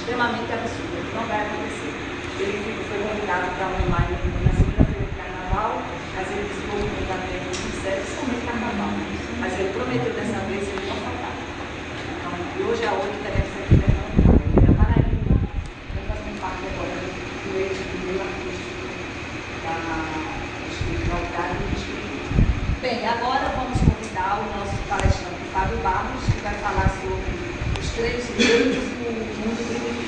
extremamente absurda, que não vai acontecer. Ele foi convidado para uma live na segunda-feira de carnaval, mas ele disse que o movimento da terra de sério, somente carnaval. Mas ele prometeu dessa vez ele não faltar. Então, de hoje a hoje teremos aqui Pernambuco. Ele é Paraíba, vai fazer parte agora do eixo do meio artístico da espiritualidade e do espiritismo. Bem, agora vamos convidar o nosso palestrante Fábio Barros, que vai falar sobre os 3 reinos do mundo primitivo.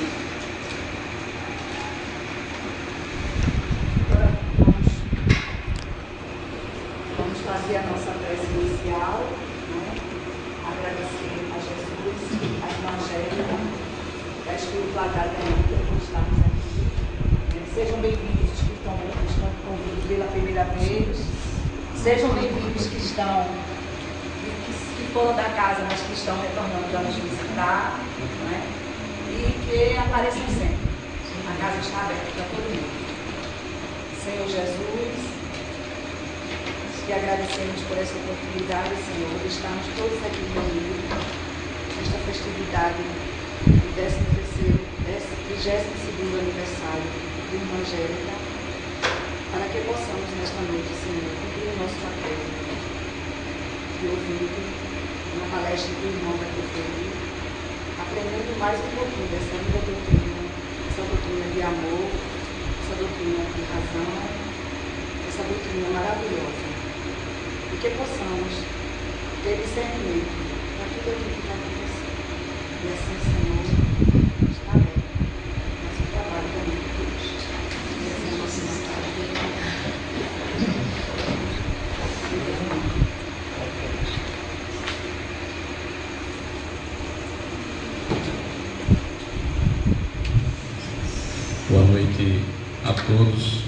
Vamos fazer a nossa prece inicial, né? Agradecer a Jesus, a Evangelho, a espiritualidade da vida por estarmos aqui. Sejam bem-vindos os que estão convidados pela primeira vez. Sejam bem-vindos que estão, que foram da casa, mas que estão retornando para nos visitar, né? E que apareçam sempre. A casa está aberta para todo mundo. Senhor Jesus, que agradecemos por essa oportunidade, Senhor, de estarmos todos aqui reunidos nesta festividade do 32º aniversário do Irmã Angélica, para que possamos nesta noite, Senhor, cumprir o nosso papel de ouvido na palestra do irmão da Periferia, aprendendo mais um pouquinho dessa linda doutrina, essa doutrina de amor, essa doutrina de razão, essa doutrina maravilhosa. E que possamos ter discernimento para tudo aquilo que vai acontecer. E assim, Senhor, está aberto. Nosso trabalho também de Deus. E assim, nossa vontade de Deus. Boa noite a todos,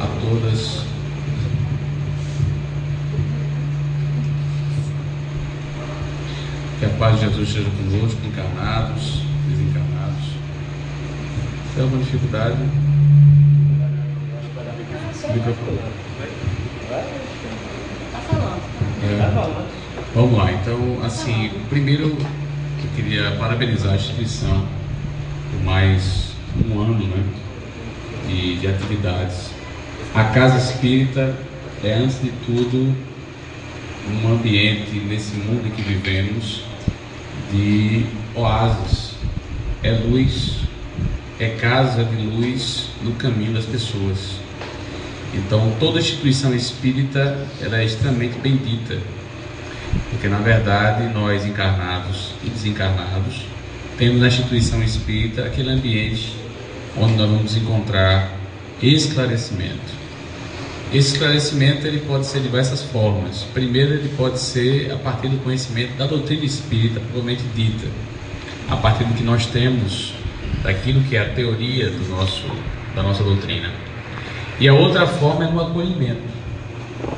a todas. Que a paz de Jesus esteja conosco, encarnados, desencarnados. Tem alguma dificuldade? Microfone. Está falando. Vamos lá, então, assim, primeiro eu queria parabenizar a instituição por mais um ano, né, de atividades. A Casa Espírita é, antes de tudo, um ambiente nesse mundo em que vivemos de oásis, é luz, é casa de luz no caminho das pessoas. Então toda instituição espírita ela é extremamente bendita, porque na verdade nós encarnados e desencarnados temos na instituição espírita aquele ambiente onde nós vamos encontrar esclarecimento. Esse esclarecimento ele pode ser de diversas formas. Primeiro, ele pode ser a partir do conhecimento da doutrina espírita propriamente dita, a partir do que nós temos daquilo que é a teoria da nossa doutrina. E a outra forma é no acolhimento.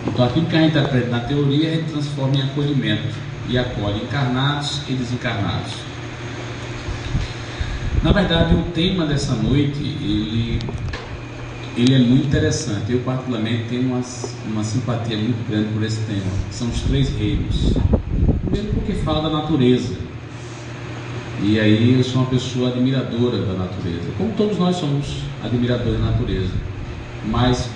Então aquilo que a gente aprende na teoria a gente transforma em acolhimento e acolhe encarnados e desencarnados. Na verdade, o tema dessa noite ele é muito interessante. Eu particularmente tenho uma simpatia muito grande por esse tema. São os 3 reinos. Primeiro porque fala da natureza. E aí eu sou uma pessoa admiradora da natureza. Como todos nós somos admiradores da natureza. Mas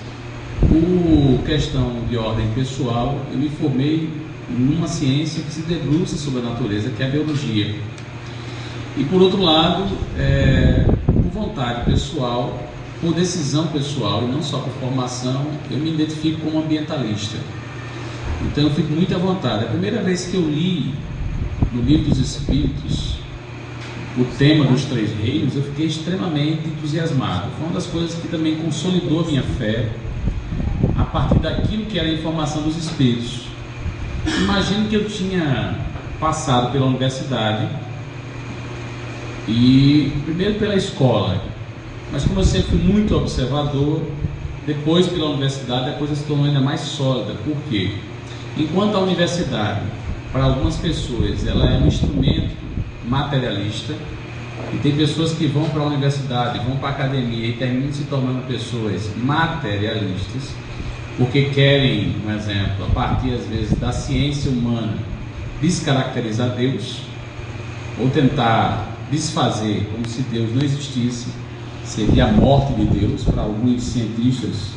por questão de ordem pessoal, eu me formei numa ciência que se debruça sobre a natureza, que é a biologia. E por outro lado, por vontade pessoal, por decisão pessoal e não só por formação, eu me identifico como ambientalista. Então eu fico muito à vontade. A primeira vez que eu li no Livro dos Espíritos o tema dos 3 reinos, eu fiquei extremamente entusiasmado. Foi uma das coisas que também consolidou a minha fé a partir daquilo que era a informação dos Espíritos. Imagino que eu tinha passado pela universidade e primeiro pela escola, mas como eu sempre fui muito observador, depois pela universidade a coisa se tornou ainda mais sólida. Por quê? Enquanto a universidade, para algumas pessoas, ela é um instrumento materialista, e tem pessoas que vão para a universidade, vão para a academia e terminam se tornando pessoas materialistas, porque querem, um exemplo, a partir às vezes da ciência humana, descaracterizar Deus, ou tentar desfazer, como se Deus não existisse, seria a morte de Deus. Para alguns cientistas,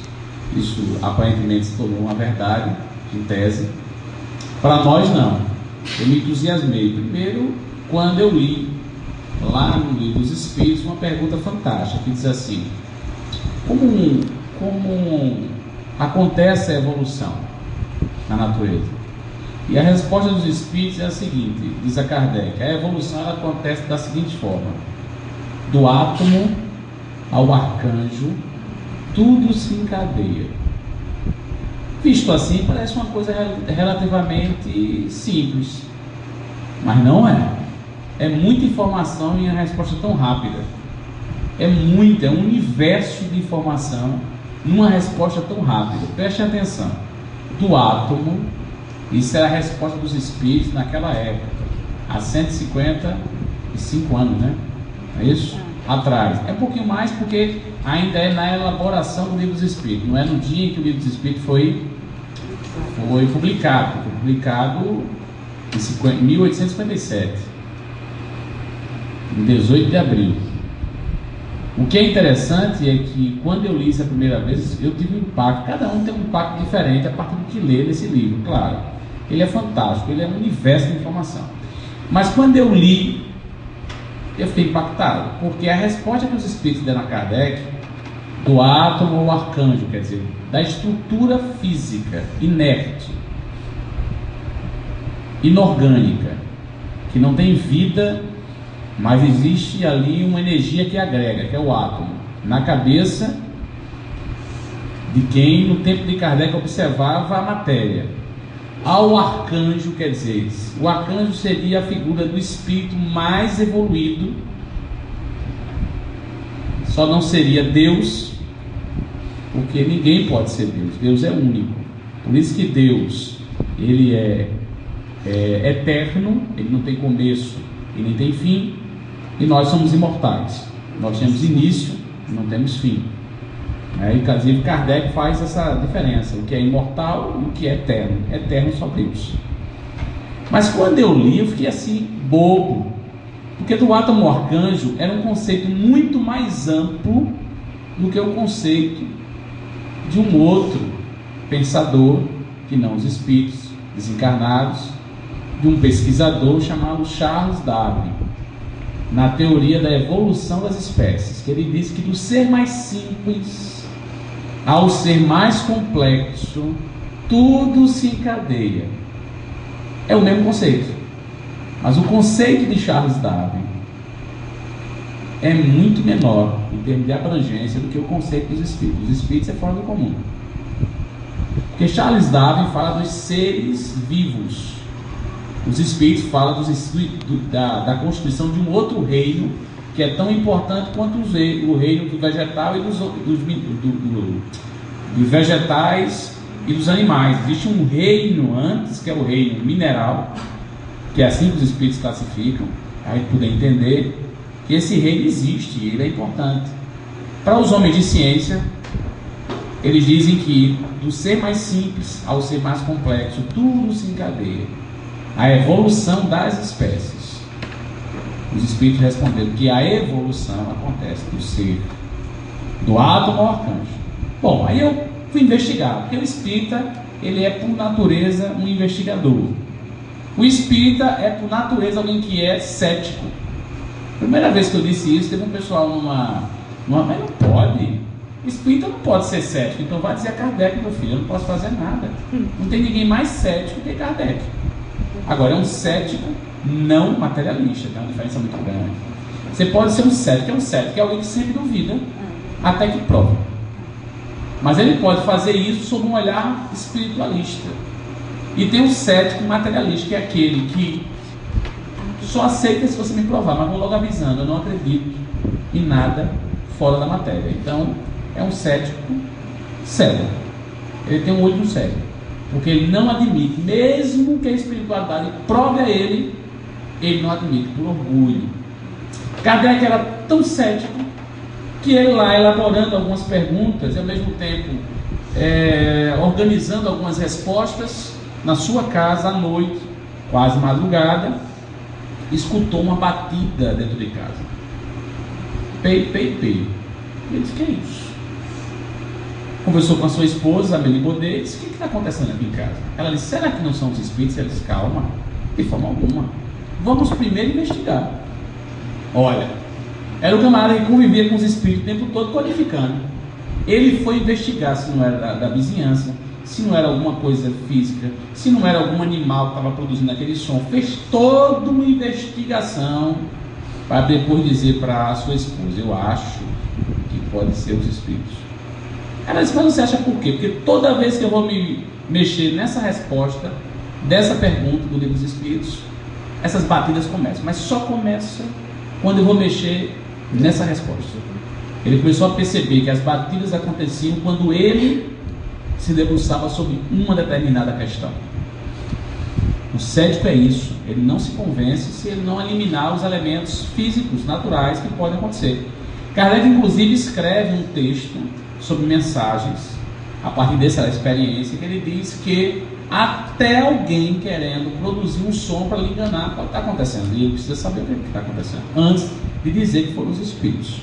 isso aparentemente se tornou uma verdade em tese. Para nós, não. Eu me entusiasmei primeiro quando eu li lá no Livro dos Espíritos uma pergunta fantástica que diz assim: como acontece a evolução na natureza? E a resposta dos Espíritos é a seguinte, diz a Kardec: a evolução ela acontece da seguinte forma: do átomo ao arcanjo, tudo se encadeia. Visto assim, parece uma coisa relativamente simples, mas não é. É muita informação em uma resposta tão rápida. É um universo de informação numa resposta tão rápida. Preste atenção. Do átomo, isso era a resposta dos espíritos naquela época, há 155 anos, né? É isso? Atrás. É um pouquinho mais porque ainda é na elaboração do Livro dos Espíritos. Não é no dia em que o Livro dos Espíritos foi publicado. Foi publicado em 1857, em 18 de abril. O que é interessante é que quando eu li isso a primeira vez, eu tive um impacto. Cada um tem um impacto diferente a partir do que lê nesse livro, claro. Ele é fantástico, ele é um universo de informação. Mas quando eu li, eu fiquei impactado, porque a resposta que os espíritos deram a Kardec, do átomo ao arcanjo, quer dizer, da estrutura física inerte, inorgânica, que não tem vida, mas existe ali uma energia que agrega, que é o átomo, na cabeça de quem no tempo de Kardec observava a matéria. Ao arcanjo, quer dizer, o arcanjo seria a figura do espírito mais evoluído, só não seria Deus, porque ninguém pode ser Deus. Deus é único. Por isso que Deus, ele é eterno, ele não tem começo e nem tem fim, e nós somos imortais. Nós temos início e não temos fim. Inclusive Kardec faz essa diferença, o que é imortal e o que é eterno. Eterno só Deus. Mas quando eu li, eu fiquei assim, bobo, porque do átomo ao arcanjo era um conceito muito mais amplo do que o conceito de um outro pensador, que não os espíritos desencarnados, de um pesquisador chamado Charles Darwin, na teoria da evolução das espécies, que ele diz que do ser mais simples ao ser mais complexo, tudo se encadeia. É o mesmo conceito, mas o conceito de Charles Darwin é muito menor em termos de abrangência do que o conceito dos espíritos. Os espíritos é fora do comum, porque Charles Darwin fala dos seres vivos, os espíritos falam da constituição de um outro reino que é tão importante quanto o reino do vegetal e dos vegetais e dos animais. Existe um reino antes, que é o reino mineral, que é assim que os espíritos classificam, a gente poder entender que esse reino existe e ele é importante. Para os homens de ciência, eles dizem que do ser mais simples ao ser mais complexo, tudo se encadeia. A evolução das espécies. Os espíritos responderam que a evolução acontece do ser, do átomo ao arcanjo. Bom, aí eu fui investigar, porque o espírita, ele é por natureza um investigador. O espírita é por natureza alguém que é cético. Primeira vez que eu disse isso, teve um pessoal mas não pode. O espírita não pode ser cético, então vai dizer a Kardec, meu filho, eu não posso fazer nada. Não tem ninguém mais cético que Kardec. Agora, é um cético não materialista, tem uma diferença muito grande. Você pode ser um cético, é alguém que sempre duvida, até que prova. Mas ele pode fazer isso sob um olhar espiritualista. E tem um cético materialista, que é aquele que só aceita se você me provar, mas vou logo avisando, eu não acredito em nada fora da matéria. Então, é um cético cego. Ele tem um olho no cérebro, porque ele não admite, mesmo que a espiritualidade prove a ele, ele não admite, por orgulho. Kardec era tão cético que ele lá, elaborando algumas perguntas e ao mesmo tempo organizando algumas respostas na sua casa à noite, quase madrugada, escutou uma batida dentro de casa. Pei, pei, pei. Ele disse: que é isso? Conversou com a sua esposa, a Melibodê, e disse: o que está acontecendo aqui em casa? Ela disse: será que não são os espíritos? Ela disse: calma, de forma alguma. Vamos primeiro investigar. Olha, era o camarada que convivia com os espíritos o tempo todo codificando. Ele foi investigar se não era da vizinhança, se não era alguma coisa física, se não era algum animal que estava produzindo aquele som. Fez toda uma investigação para depois dizer para a sua esposa: eu acho que pode ser os espíritos. Ela disse: mas você acha por quê? Porque toda vez que eu vou me mexer nessa resposta dessa pergunta do livro dos espíritos, essas batidas começam, mas só começa quando eu vou mexer nessa resposta. Ele começou a perceber que as batidas aconteciam quando ele se debruçava sobre uma determinada questão. O cético é isso, ele não se convence se ele não eliminar os elementos físicos, naturais que podem acontecer. Kardec inclusive escreve um texto sobre mensagens, a partir dessa experiência, que ele diz que até alguém querendo produzir um som para lhe enganar pode estar acontecendo, e ele precisa saber o que está acontecendo antes de dizer que foram os espíritos.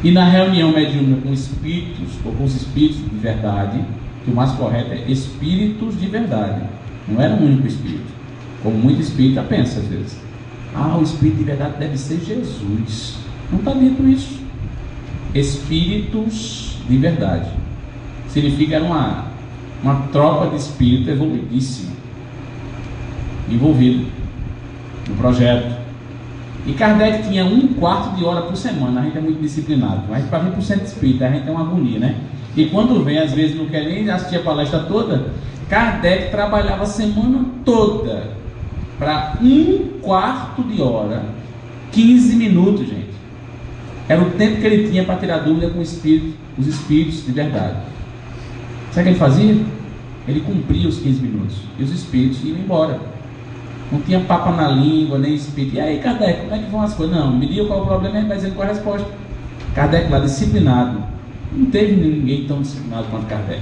E na reunião mediúnica com espíritos, ou com os espíritos de verdade, que o mais correto é espíritos de verdade, não era um único espírito, como muito espírita pensa às vezes: o espírito de verdade deve ser Jesus. Não está dito isso. Espíritos de verdade significa uma tropa de espírito evoluidíssima envolvido no projeto. E Kardec tinha 1/4 de hora por semana. A gente é muito disciplinado, mas para 20% espírita a gente tem uma agonia, né? E quando vem, às vezes não quer nem assistir a palestra toda. Kardec trabalhava a semana toda para 1/4 de hora, 15 minutos, gente. Era o tempo que ele tinha para tirar dúvida com os espíritos de verdade. Sabe o que ele fazia? Ele cumpria os 15 minutos e os espíritos iam embora. Não tinha papo na língua, nem espírito. E aí, Kardec, como é que vão as coisas? Não, me diga qual é o problema e ele vai dizendo qual é a resposta. Kardec lá, disciplinado. Não teve ninguém tão disciplinado quanto Kardec.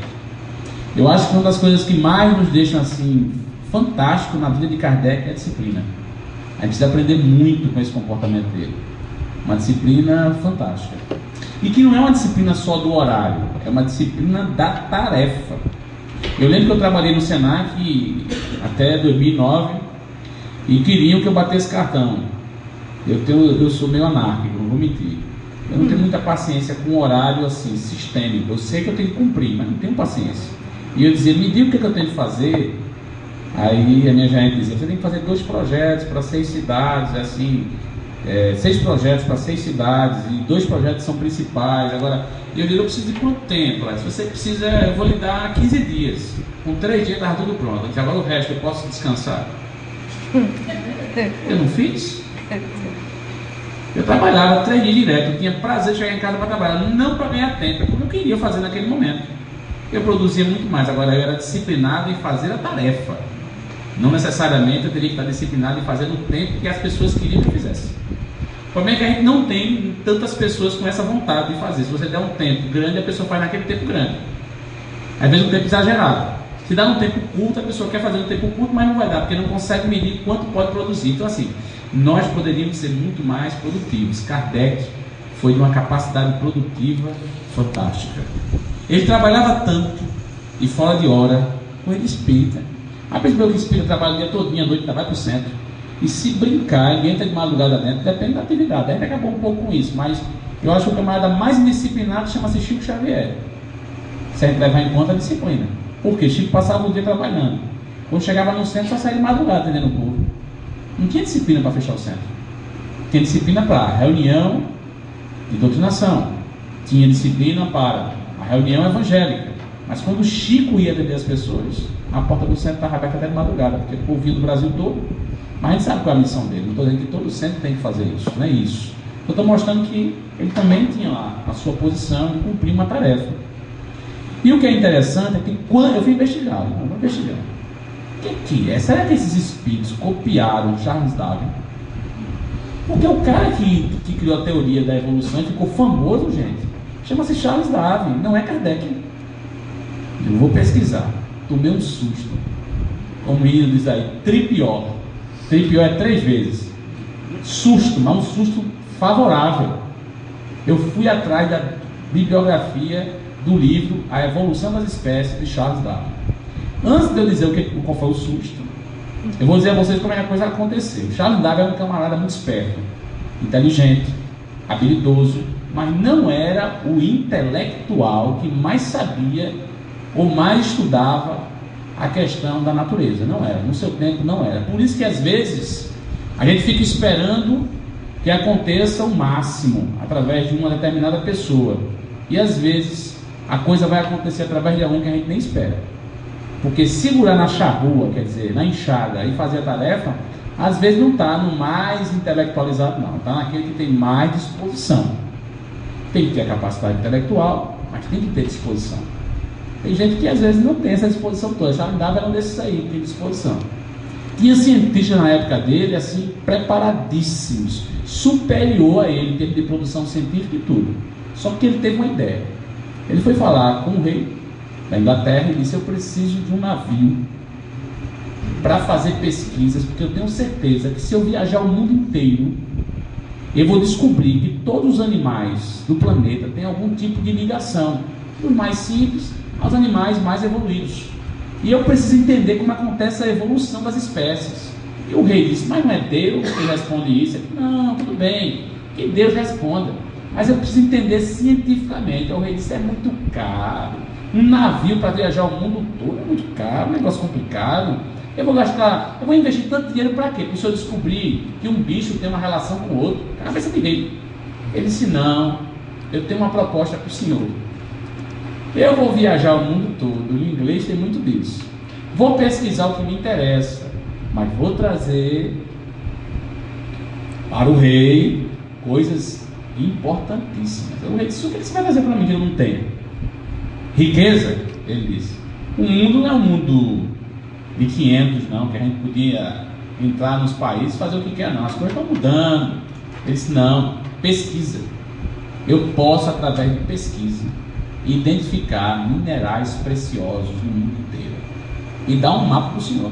Eu acho que uma das coisas que mais nos deixam assim fantástico na vida de Kardec é a disciplina. A gente precisa aprender muito com esse comportamento dele. Uma disciplina fantástica. E que não é uma disciplina só do horário, é uma disciplina da tarefa. Eu lembro que eu trabalhei no Senac até 2009 e queriam que eu batesse cartão. Eu sou meio anárquico, não vou mentir. Eu não tenho muita paciência com horário assim, sistêmico. Eu sei que eu tenho que cumprir, mas não tenho paciência. E eu dizia: me diga o que eu tenho que fazer. Aí a minha gerente dizia: você tem que fazer 2 projetos para 6 cidades, assim, 6 projetos para 6 cidades, e 2 projetos são principais. Agora, eu digo: eu preciso de quanto tempo? Se você precisa, eu vou lhe dar 15 dias. Com 3 dias estava tudo pronto. Disse: agora o resto eu posso descansar. Eu não fiz. Eu trabalhava 3 dias direto. Eu tinha prazer de chegar em casa para trabalhar, não para ganhar tempo, porque eu queria fazer naquele momento. Eu produzia muito mais. Agora eu era disciplinado em fazer a tarefa. Não necessariamente eu teria que estar disciplinado em fazer no tempo que as pessoas queriam que eu fizesse. O problema é que a gente não tem tantas pessoas com essa vontade de fazer. Se você der um tempo grande, a pessoa faz naquele tempo grande. Às vezes um tempo exagerado. Se dá um tempo curto, a pessoa quer fazer um tempo curto, mas não vai dar, porque não consegue medir quanto pode produzir. Então assim, nós poderíamos ser muito mais produtivos. Kardec foi de uma capacidade produtiva fantástica. Ele trabalhava tanto e fora de hora com ele espírita. A percebeu que o espírito trabalha o dia todinho, à noite vai para o centro. E se brincar, ele entra de madrugada dentro, depende da atividade. A gente acabou um pouco com isso, mas eu acho que o camarada mais indisciplinado chama-se Chico Xavier. Se a gente levar em conta a disciplina. Porque Chico passava o dia trabalhando. Quando chegava no centro, só saía de madrugada atendendo o povo. Não tinha disciplina para fechar o centro. Tinha disciplina para reunião de doutrinação. Tinha disciplina para a reunião evangélica. Mas quando Chico ia atender as pessoas, a porta do centro estava aberta até de madrugada, porque o povo vinha do Brasil todo. Mas a gente sabe qual é a missão dele. Não estou dizendo que todo centro tem que fazer isso, não é isso. Eu estou mostrando que ele também tinha lá a sua posição de cumprir uma tarefa. E o que é interessante é que quando eu fui investigar, eu vou investigar. O que é? Será que esses espíritos copiaram Charles Darwin? Porque o cara que criou a teoria da evolução e ficou famoso, gente, chama-se Charles Darwin, não é Kardec. Eu vou pesquisar. Tomei um susto. Como o menino diz aí, tripior. Tripiou é 3 vezes. Susto, mas um susto favorável. Eu fui atrás da bibliografia do livro A Evolução das Espécies, de Charles Darwin. Antes de eu dizer qual foi o susto, eu vou dizer a vocês como é que a coisa aconteceu. Charles Darwin era um camarada muito esperto, inteligente, habilidoso, mas não era o intelectual que mais sabia ou mais estudava a questão da natureza. Não era, no seu tempo não era. Por isso que às vezes a gente fica esperando que aconteça o máximo através de uma determinada pessoa, e às vezes a coisa vai acontecer através de alguém que a gente nem espera. Porque segurar na charrua, quer dizer, na enxada e fazer a tarefa, às vezes não está no mais intelectualizado, não. Está naquele que tem mais disposição. Tem que ter a capacidade intelectual, mas tem que ter disposição. Tem gente que às vezes não tem essa disposição toda. Charles Darwin era um desses aí, que tem disposição. Tinha cientistas na época dele, assim, preparadíssimos, superior a ele, em termos de produção científica e tudo. Só que ele teve uma ideia. Ele foi falar com o rei da Inglaterra e disse: eu preciso de um navio para fazer pesquisas, porque eu tenho certeza que se eu viajar o mundo inteiro, eu vou descobrir que todos os animais do planeta têm algum tipo de ligação, dos mais simples aos animais mais evoluídos. E eu preciso entender como acontece a evolução das espécies. E o rei disse: mas não é Deus que responde isso? Ele disse: não, tudo bem, que Deus responda, mas eu preciso entender cientificamente. O rei disse: é muito caro. Um navio para viajar o mundo todo é muito caro, um negócio complicado. Eu vou investir tanto dinheiro para quê? Para o senhor descobrir que um bicho tem uma relação com o outro. Cabeça de rei. Ele disse: não, eu tenho uma proposta para o senhor. Eu vou viajar o mundo todo, em inglês tem muito disso. Vou pesquisar o que me interessa, mas vou trazer para o rei coisas importantíssimas. O rei disse: o que você vai trazer para mim que eu não tenho? Riqueza? Ele disse: o mundo não é um mundo de 500 não, que a gente podia entrar nos países e fazer o que quer, não. As coisas estão mudando. Ele disse: não, pesquisa. Eu posso, através de pesquisa, identificar minerais preciosos no mundo inteiro e dar um mapa para o senhor.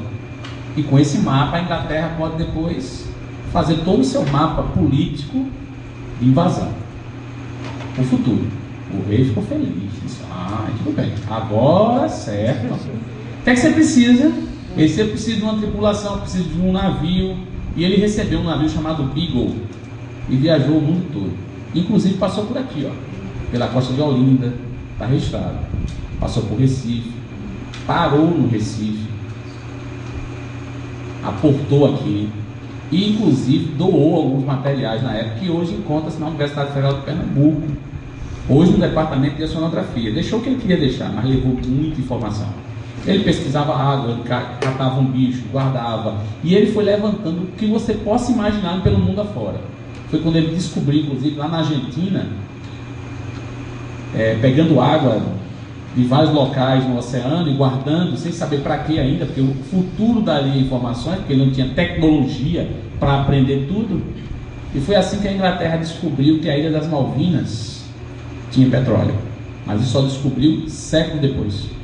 E com esse mapa a Inglaterra pode depois fazer todo o seu mapa político de invasão no futuro. O rei ficou feliz, disse: tudo bem, agora certo. O que é que você precisa? Você precisa de uma tripulação, precisa de um navio. E ele recebeu um navio chamado Beagle e viajou o mundo todo. Inclusive passou por aqui, ó, pela costa de Olinda, está registrado. Passou por Recife, parou no Recife, aportou aqui e inclusive doou alguns materiais na época, que hoje encontra-se na Universidade Federal de Pernambuco, hoje no departamento de oceanografia. Deixou o que ele queria deixar, mas levou muita informação. Ele pesquisava água, ele catava um bicho, guardava, e ele foi levantando o que você possa imaginar pelo mundo afora. Foi quando ele descobriu, inclusive lá na Argentina, pegando água de vários locais no oceano e guardando, sem saber para que ainda, porque o futuro daria informações, porque ele não tinha tecnologia para aprender tudo. E foi assim que a Inglaterra descobriu que a Ilha das Malvinas tinha petróleo, mas isso só descobriu séculos depois.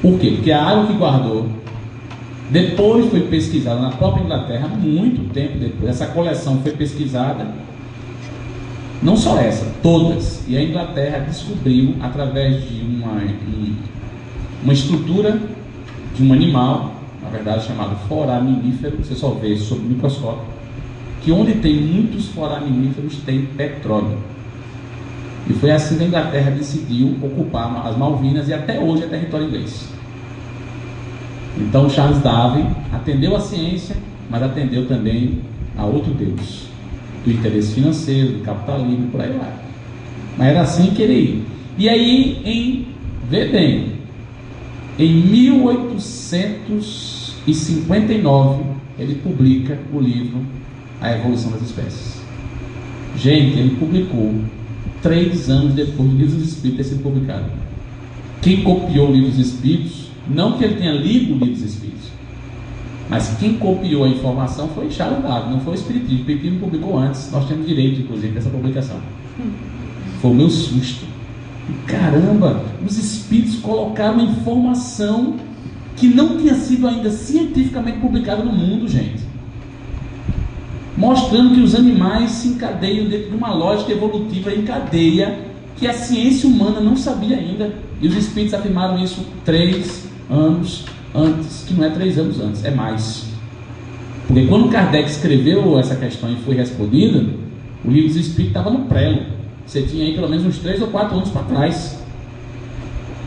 Por quê? Porque a água que guardou depois foi pesquisada na própria Inglaterra, muito tempo depois. Essa coleção foi pesquisada, não só essa, todas. E a Inglaterra descobriu, através de uma estrutura de um animal, na verdade chamado foraminífero, você só vê sob o microscópio, que onde tem muitos foraminíferos tem petróleo. E foi assim que a Inglaterra decidiu ocupar as Malvinas, e até hoje é território inglês. Então Charles Darwin atendeu a ciência, mas atendeu também a outro Deus, do interesse financeiro, do capitalismo, por aí vai. Mas era assim que ele ia. E aí, vê bem, em 1859, ele publica o livro A Evolução das Espécies. Gente, ele publicou 3 anos depois do Livro dos Espíritos ter sido publicado. Quem copiou o Livro dos Espíritos, não que ele tenha lido o Livro dos Espíritos, mas quem copiou a informação foi Charles Darwin, não foi o Espiritismo. O Espiritismo publicou antes, nós temos direito, inclusive, dessa publicação. Foi o meu susto. Caramba, os Espíritos colocaram uma informação que não tinha sido ainda cientificamente publicada no mundo, gente. mostrando que os animais se encadeiam dentro de uma lógica evolutiva em cadeia que a ciência humana não sabia ainda. E os espíritos afirmaram isso 3 anos antes, que não é 3 anos antes, é mais. Porque quando Kardec escreveu essa questão e foi respondida, o livro dos espíritos estava no prelo. Você tinha aí pelo menos uns 3 ou 4 anos para trás.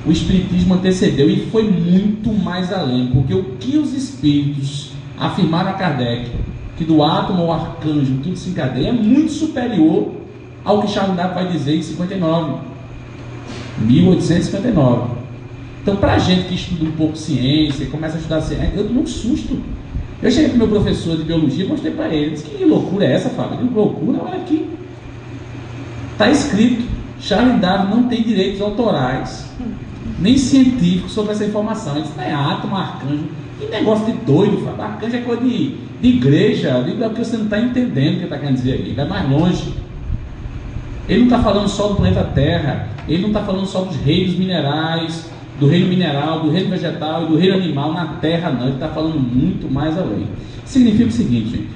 O espiritismo antecedeu e foi muito mais além, porque o que os espíritos afirmaram a Kardec, que do átomo ao arcanjo tudo se encadeia, é muito superior ao que Charles Darwin vai dizer em 1859. Então, para a gente que estuda um pouco ciência, começa a estudar ciência, eu tomo um susto. Eu cheguei para o meu professor de biologia e mostrei para ele, disse, que loucura é essa, Fábio? Que loucura, olha aqui. Está escrito, Charles Darwin não tem direitos autorais, nem científicos sobre essa informação. Ele disse, não é átomo, arcanjo, que negócio de doido, Fábio. Arcanjo é coisa de igreja, é porque você não está entendendo o que está querendo dizer aqui, vai mais longe. Ele não está falando só do planeta Terra, ele não está falando só dos reinos minerais, do reino mineral, do reino vegetal e do reino animal na Terra, não. Ele está falando muito mais além. Significa o seguinte, gente: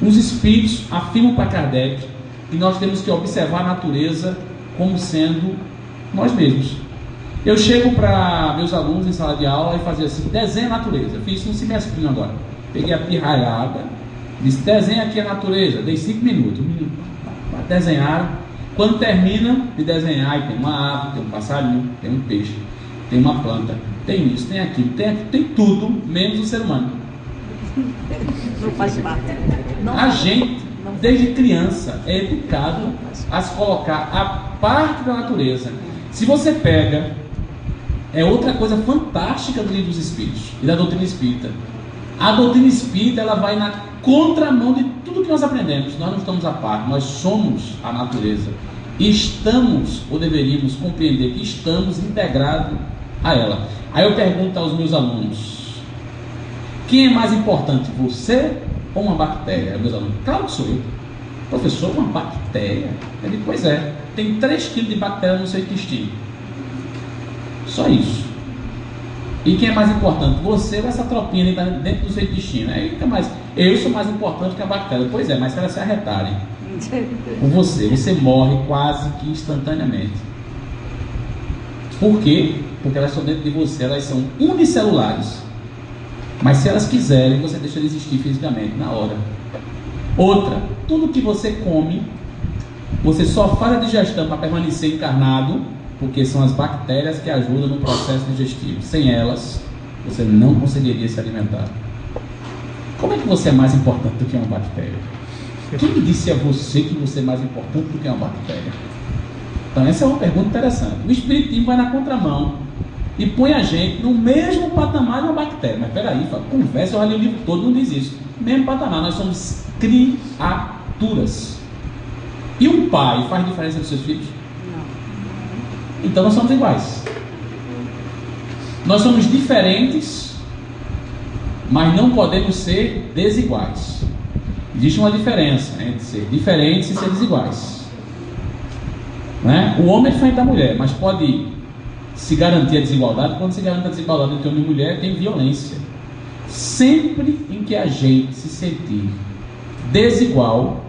os espíritos afirmam para Kardec que nós temos que observar a natureza como sendo nós mesmos. Eu chego para meus alunos em sala de aula e fazia assim, desenha a natureza. Eu fiz um semestrinho agora. Peguei a pirralhada, disse, desenha aqui a natureza. Dei 5 minutos. Desenharam. Quando termina de desenhar, aí tem uma árvore, tem um passarinho, tem um peixe, tem uma planta, tem isso, tem aquilo, tem tudo, menos o ser humano. Não faz parte. A gente, desde criança, é educado a se colocar a parte da natureza. Se você pega, é outra coisa fantástica do livro dos Espíritos e da doutrina espírita. A doutrina espírita, ela vai na contramão de tudo que nós aprendemos. Nós não estamos à parte, nós somos a natureza. E estamos, ou deveríamos compreender que estamos integrados a ela. Aí eu pergunto aos meus alunos, quem é mais importante, você ou uma bactéria? Meus alunos, claro que sou eu. Professor, uma bactéria? Eu digo, pois é, tem 3 kg de bactéria no seu intestino. Só isso. E quem é mais importante? Você ou essa tropinha dentro do seu intestino? Aí fica mais, eu sou mais importante que a bactéria. Pois é, mas se elas se arretarem com você morre quase que instantaneamente. Por quê? Porque elas estão dentro de você, elas são unicelulares. Mas se elas quiserem, você deixa de existir fisicamente na hora. Outra, tudo que você come, você só faz a digestão para permanecer encarnado, porque são as bactérias que ajudam no processo digestivo. Sem elas, você não conseguiria se alimentar. Como é que você é mais importante do que uma bactéria? Quem disse a você que você é mais importante do que uma bactéria? Então essa é uma pergunta interessante. O espiritismo vai na contramão e põe a gente no mesmo patamar de uma bactéria. Mas peraí, conversa, eu já li o livro todo, não diz isso. Mesmo patamar, nós somos criaturas. E um pai faz diferença dos seus filhos? Então nós somos iguais. Nós somos diferentes, mas não podemos ser desiguais. Existe uma diferença entre ser diferentes e ser desiguais, né? O homem é diferente da mulher, mas pode se garantir a desigualdade. Quando se garante a desigualdade entre homem e mulher, tem violência. Sempre em que a gente se sentir desigual,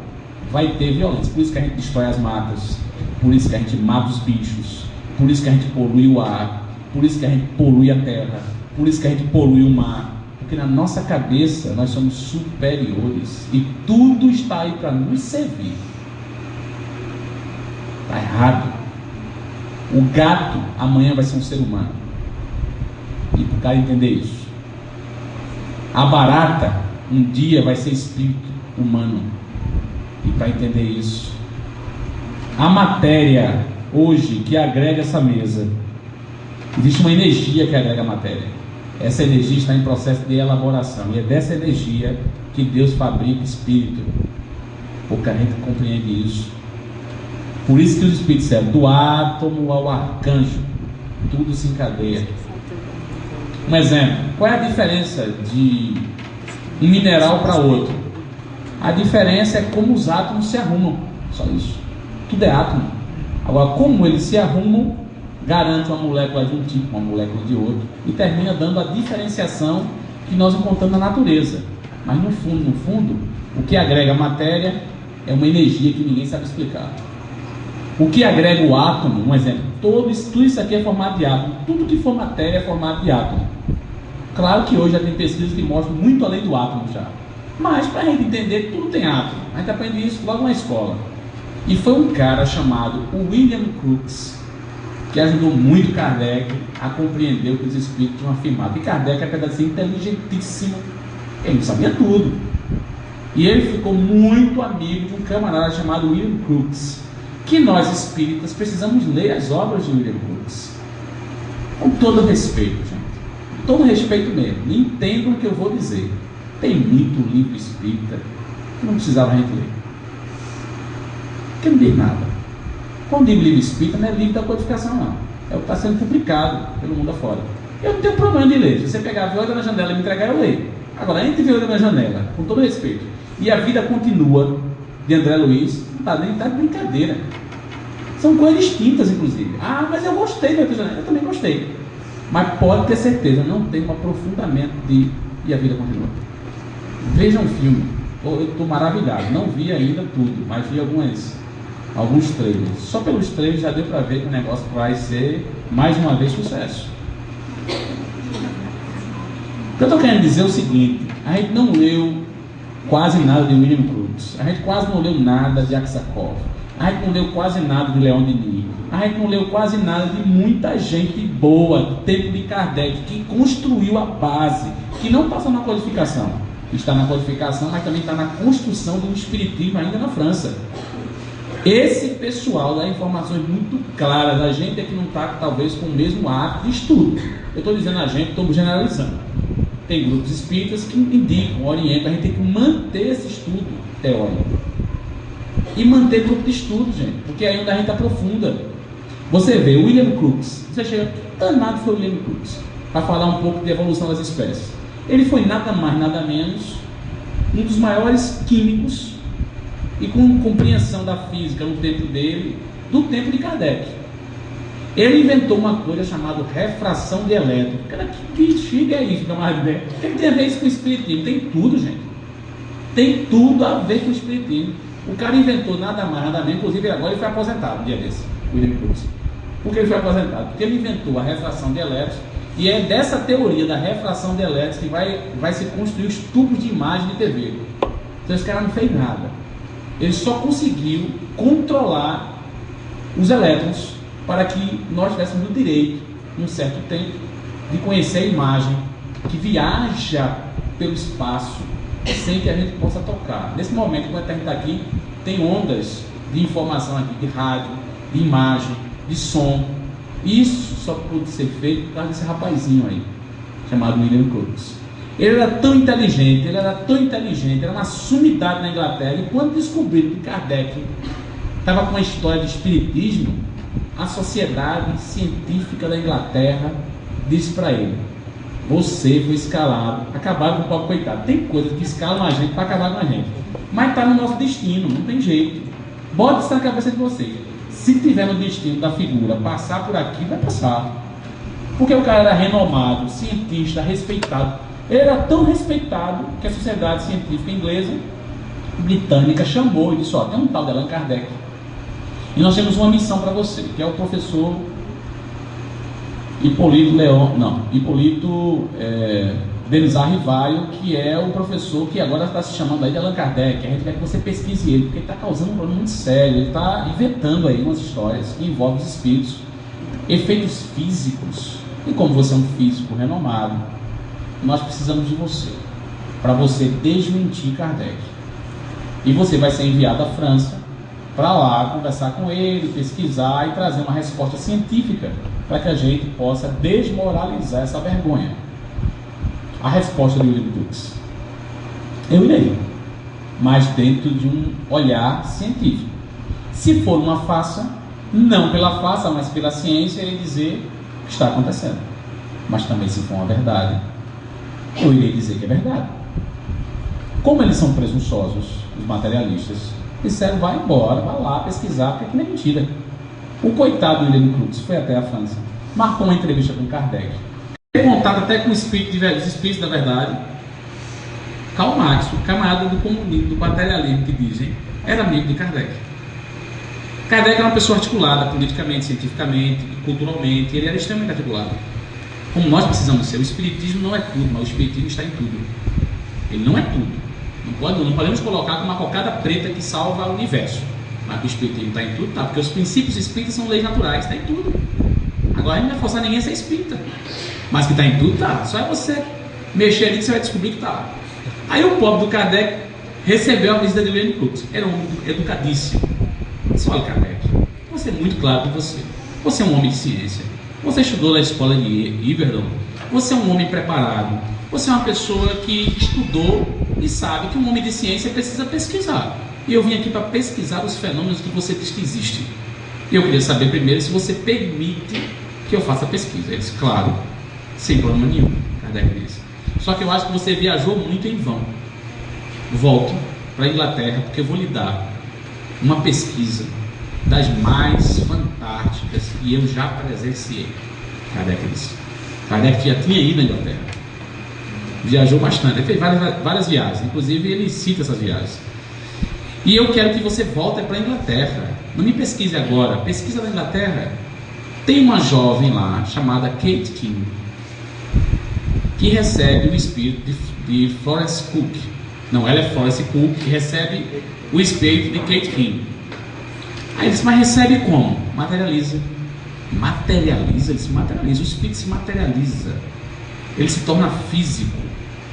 vai ter violência. Por isso que a gente destrói as matas, por isso que a gente mata os bichos, por isso que a gente polui o ar, por isso que a gente polui a terra, por isso que a gente polui o mar. Porque na nossa cabeça nós somos superiores e tudo está aí para nos servir. Está errado. O gato amanhã vai ser um ser humano. E para o cara entender isso, a barata um dia vai ser espírito humano. E para entender isso, a matéria hoje que agrega essa mesa, existe uma energia que agrega a matéria. Essa energia está em processo de elaboração, e é dessa energia que Deus fabrica espírito. Pouca gente compreende isso. Por isso que os espíritos disseram, do átomo ao arcanjo, tudo se encadeia. Um exemplo, qual é a diferença de um mineral para outro? A diferença é como os átomos se arrumam, só isso. Tudo é átomo. Agora, como eles se arrumam, garante uma molécula de um tipo, uma molécula de outro, e termina dando a diferenciação que nós encontramos na natureza. Mas no fundo, O que agrega matéria é uma energia que ninguém sabe explicar. O que agrega o átomo, um exemplo, tudo isso aqui é formado de átomo. Tudo que for matéria é formado de átomo. Claro que hoje já tem pesquisas que mostram muito além do átomo já. Mas para a gente entender, tudo tem átomo. A gente aprende isso logo na escola. E foi um cara chamado William Crookes que ajudou muito Kardec a compreender o que os espíritos tinham afirmado. E Kardec, apesar de ser inteligentíssimo, ele não sabia tudo. E ele ficou muito amigo de um camarada chamado William Crookes, que nós espíritas precisamos ler as obras de William Crookes. Com todo respeito, gente. Com todo respeito mesmo. Entendam o que eu vou dizer. Tem muito livro espírita que não precisava a gente ler. Porque não diz nada. Quando digo livro espírita, não é livro da codificação, não. É o que está sendo publicado pelo mundo afora. Eu não tenho problema de ler. Se você pegar a Viola na janela e me entregar, eu leio. Agora, entre Viola na janela, com todo respeito, e A Vida Continua, de André Luiz, não está nem de brincadeira. São coisas distintas, inclusive. Ah, mas eu gostei da janela. Eu também gostei. Mas pode ter certeza, não tem um aprofundamento de E a Vida Continua. Vejam um filme. Eu estou maravilhado. Não vi ainda tudo, mas vi alguns trailers. Só pelos trailers já deu para ver que o negócio vai ser, mais uma vez, sucesso. O que eu estou querendo dizer é o seguinte: a gente não leu quase nada de William Crookes, a gente quase não leu nada de Aksakov, a gente não leu quase nada de Leon Denis, a gente não leu quase nada de muita gente boa do tempo de Kardec, que construiu a base, que não passa na codificação. Está na codificação, mas também está na construção do espiritismo ainda na França. Esse pessoal dá informações muito claras. A gente é que não está, talvez, com o mesmo hábito de estudo. Eu estou dizendo a gente, estou generalizando. Tem grupos espíritas que indicam, orientam. A gente tem que manter esse estudo teórico. E manter grupo de estudo, gente. Porque aí é onde a gente aprofunda. Você vê, William Crookes. Você chega, que danado foi o William Crookes? Para falar um pouco de evolução das espécies. Ele foi nada mais, nada menos, um dos maiores químicos e com compreensão da física no tempo dele, do tempo de Kardec. Ele inventou uma coisa chamada refração de elétron. Cara, que chique é isso, camarada? O que tem a ver isso com o espiritismo? Tem tudo, gente. Tem tudo a ver com o espiritismo. O cara inventou nada mais, nada menos. Inclusive agora ele foi aposentado um dia desse, William Crookes. Por que ele foi aposentado? Porque ele inventou a refração de elétrons. E é dessa teoria da refração de elétrons que vai se construir os tubos de imagem de TV. Então esse cara não fez nada. Ele só conseguiu controlar os elétrons para que nós tivéssemos o direito, em um certo tempo, de conhecer a imagem que viaja pelo espaço sem que a gente possa tocar. Nesse momento, quando a gente está aqui, tem ondas de informação aqui, de rádio, de imagem, de som. Isso só pôde ser feito por causa desse rapazinho aí, chamado William Crookes. Ele era tão inteligente, era uma sumidade na Inglaterra, e quando descobriram que Kardec estava com uma história de espiritismo, a Sociedade Científica da Inglaterra disse para ele: você foi escalado, acabaram com o pobre coitado. Tem coisas que escalam a gente para acabar com a gente, mas está no nosso destino, não tem jeito. Bota isso na cabeça de vocês. Se tiver no destino da figura passar por aqui, vai passar. Porque o cara era renomado, cientista, respeitado. Ele era tão respeitado que a Sociedade Científica Inglesa, britânica, chamou e disse: ó, tem um tal de Allan Kardec, e nós temos uma missão para você, que é o professor Hipólito Denizar Rivaio, que é o professor que agora está se chamando aí de Allan Kardec. A gente quer que você pesquise ele, porque ele está causando um problema muito sério. Ele está inventando aí umas histórias que envolvem os espíritos, efeitos físicos. E como você é um físico renomado, nós precisamos de você, para você desmentir Kardec. E você vai ser enviado à França para lá conversar com ele, pesquisar e trazer uma resposta científica para que a gente possa desmoralizar essa vergonha. A resposta de William Crookes: eu irei, mas dentro de um olhar científico. Se for uma farsa, não pela farsa, mas pela ciência, ele dizer o que está acontecendo. Mas também, se for uma verdade, eu irei dizer que é verdade. Como eles são presunçosos, os materialistas, disseram: vai embora, vai lá pesquisar, porque aquilo é mentira. O coitado do William Crookes foi até a França, marcou uma entrevista com Kardec, teve contato até com os espíritos da verdade. Karl Marx, o camarada do comunismo, do materialismo que dizem, era amigo de Kardec. Kardec era uma pessoa articulada politicamente, cientificamente, culturalmente, ele era extremamente articulado. Como nós precisamos ser. O espiritismo não é tudo, mas o espiritismo está em tudo. Ele não é tudo. Não podemos colocar como uma cocada preta que salva o universo. Mas o espiritismo está em tudo, tá? Porque os princípios espíritas são leis naturais, está em tudo. Agora a gente não vai forçar ninguém a ser espírita. Mas que está em tudo, tá. Só é você mexer ali que você vai descobrir que está lá. Aí o pobre do Kardec recebeu a visita de William Crookes. Era um educadíssimo. Disse: olha, Kardec, vou ser muito claro com você. Você é um homem de ciência. Você estudou na escola de Iverdon. Você é um homem preparado. Você é uma pessoa que estudou e sabe que um homem de ciência precisa pesquisar. E eu vim aqui para pesquisar os fenômenos que você diz que existem. E eu queria saber primeiro se você permite que eu faça a pesquisa. Ele disse: claro, sem problema nenhum. Kardec disse: só que eu acho que você viajou muito em vão. Volte para a Inglaterra, porque eu vou lhe dar uma pesquisa das mais fantásticas que eu já presenciei. Kardec disse. Kardec já tinha ido à Inglaterra, viajou bastante, ele fez várias viagens, inclusive ele cita essas viagens. E eu quero que você volte para a Inglaterra. Não me pesquise agora, pesquisa na Inglaterra. Tem uma jovem lá chamada Kate King, que recebe o espírito de Florence Cook. Não, ela é Florence Cook, que recebe o espírito de Kate King. Aí ele disse: mas recebe como? Materializa. Materializa? Ele se materializa. O espírito se materializa. Ele se torna físico.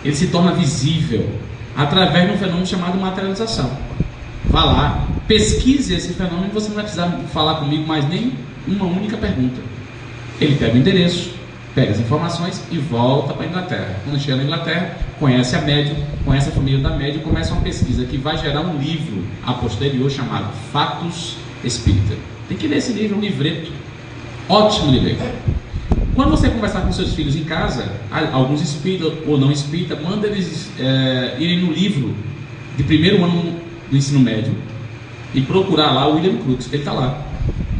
Ele se torna visível através de um fenômeno chamado materialização. Vá lá, pesquise esse fenômeno e você não vai precisar falar comigo mais nem uma única pergunta. Ele pega o endereço, pega as informações e volta para a Inglaterra. Quando chega na Inglaterra, conhece a médium, conhece a família da médium, começa uma pesquisa que vai gerar um livro a posterior chamado Fatos Espírita. Tem que ler esse livro, é um livreto. Ótimo de ler. Quando você conversar com seus filhos em casa, alguns espíritas ou não espíritas, manda eles irem no livro de primeiro ano do ensino médio e procurar lá o William Crookes. Ele está lá.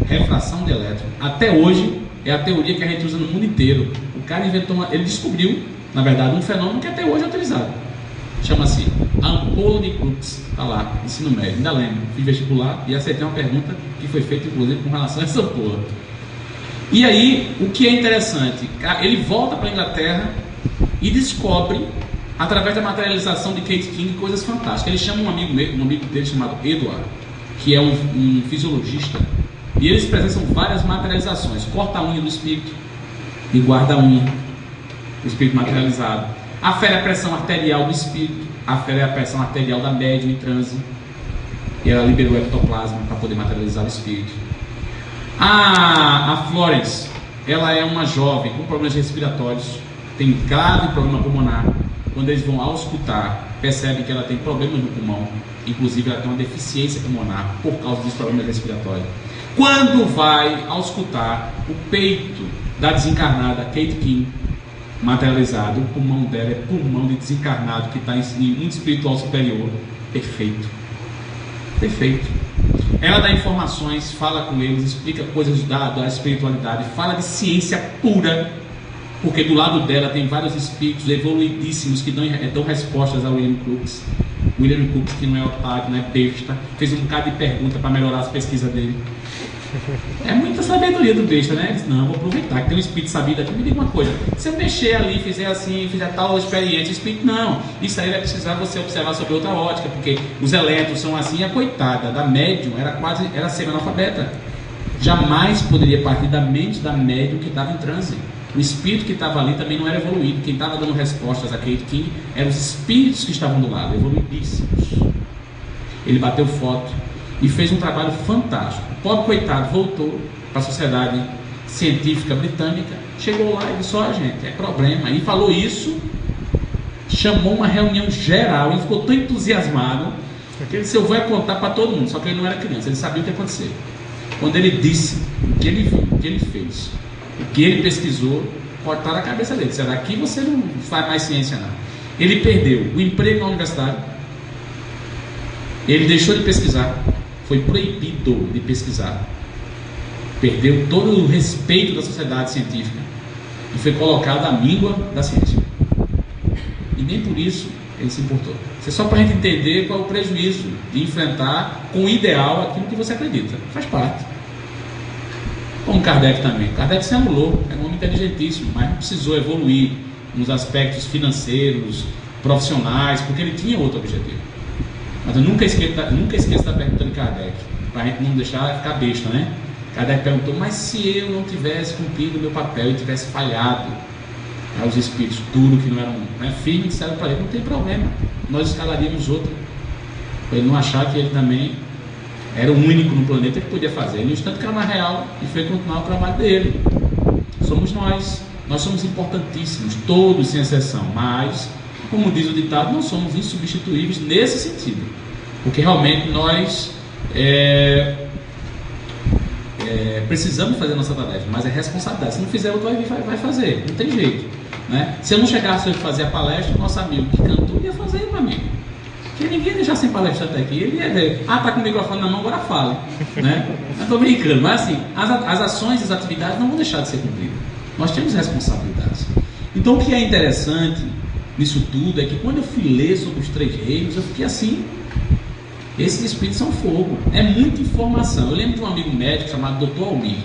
Refração de elétron. Até hoje é a teoria que a gente usa no mundo inteiro. O cara inventou, ele descobriu, na verdade, um fenômeno que até hoje é utilizado. Chama-se ampola de Crookes. Está lá, ensino médio. Ainda lembro, fiz vestibular e acertei uma pergunta que foi feita, inclusive, com relação a essa ampola. E aí, o que é interessante, ele volta para a Inglaterra e descobre, através da materialização de Kate King, coisas fantásticas. Ele chama um amigo dele chamado Edward, que é um fisiologista, e eles presenciam várias materializações. Corta a unha do espírito e guarda a unha, o espírito materializado. Afere a pressão arterial do espírito, afere a pressão arterial da médium em transe, e ela liberou o ectoplasma para poder materializar o espírito. A Florence, ela é uma jovem com problemas respiratórios, tem grave problema pulmonar. Quando eles vão auscultar, percebem que ela tem problemas no pulmão, inclusive ela tem uma deficiência pulmonar por causa dos problemas respiratórios. Quando vai auscultar o peito da desencarnada Kate King, materializado, o pulmão dela é pulmão de desencarnado que está em mundo espiritual superior, perfeito. Perfeito. Ela dá informações, fala com eles, explica coisas da espiritualidade, fala de ciência pura, porque do lado dela tem vários espíritos evoluidíssimos que dão respostas a William Crookes. William Crookes, que não é otário, não é besta, fez um bocado de pergunta para melhorar as pesquisas dele. É muita sabedoria do besta, né? Ele disse: não, vou aproveitar que tem um espírito sabido aqui. Me diga uma coisa: se eu mexer ali, fizer assim, fizer tal experiência, o espírito, não, isso aí vai precisar você observar sobre outra ótica, porque os elétrons são assim. A coitada da médium era semi-analfabeta, jamais poderia partir da mente da médium que estava em transe. O espírito que estava ali também não era evoluído. Quem estava dando respostas a Kate King eram os espíritos que estavam do lado, evoluidíssimos. Ele bateu foto e fez um trabalho fantástico. O pobre coitado voltou para a Sociedade Científica Britânica, chegou lá e disse: ó, gente, é problema. E falou isso, chamou uma reunião geral. Ele ficou tão entusiasmado que ele disse: eu vou contar para todo mundo. Só que ele não era criança, ele sabia o que ia acontecer. Quando ele disse o que ele viu, o que ele fez, o que ele pesquisou, cortaram a cabeça dele. Será que você não faz mais ciência, não? Ele perdeu o emprego na universidade, ele deixou de pesquisar, foi proibido de pesquisar, perdeu todo o respeito da sociedade científica e foi colocado à míngua da ciência. E nem por isso ele se importou. Isso é só para a gente entender qual é o prejuízo de enfrentar com o ideal aquilo que você acredita. Faz parte. Como Kardec também. Kardec se anulou, era um homem inteligentíssimo, mas não precisou evoluir nos aspectos financeiros, profissionais, porque ele tinha outro objetivo. Mas eu nunca esqueço da pergunta de Kardec, para a gente não deixar ficar besta, né? Kardec perguntou, mas se eu não tivesse cumprido o meu papel e tivesse falhado, os espíritos duros que não eram firmes disseram para ele, não tem problema, nós escalaríamos outro, para ele não achar que ele também era o único no planeta que podia fazer. No instante que era mais real e foi continuar o trabalho dele. Somos nós somos importantíssimos, todos sem exceção, mas, como diz o ditado, não somos insubstituíveis nesse sentido, porque realmente nós precisamos fazer a nossa tarefa, mas é responsabilidade. Se não fizer, outro vai fazer, não tem jeito, né? Se eu não chegasse a fazer a palestra, o nosso amigo que cantou ia fazer, meu amigo, que ninguém ia deixar sem palestra até aqui. Ele ia ver, tá com o microfone na mão, agora fale, né? Eu estou brincando, mas assim, as ações, as atividades não vão deixar de ser cumpridas. Nós temos responsabilidades. Então o que é interessante nisso tudo é que quando eu fui ler sobre os 3 reinos, eu fiquei assim, esses espíritos são fogo, é muita informação. Eu lembro de um amigo médico chamado Dr. Almir,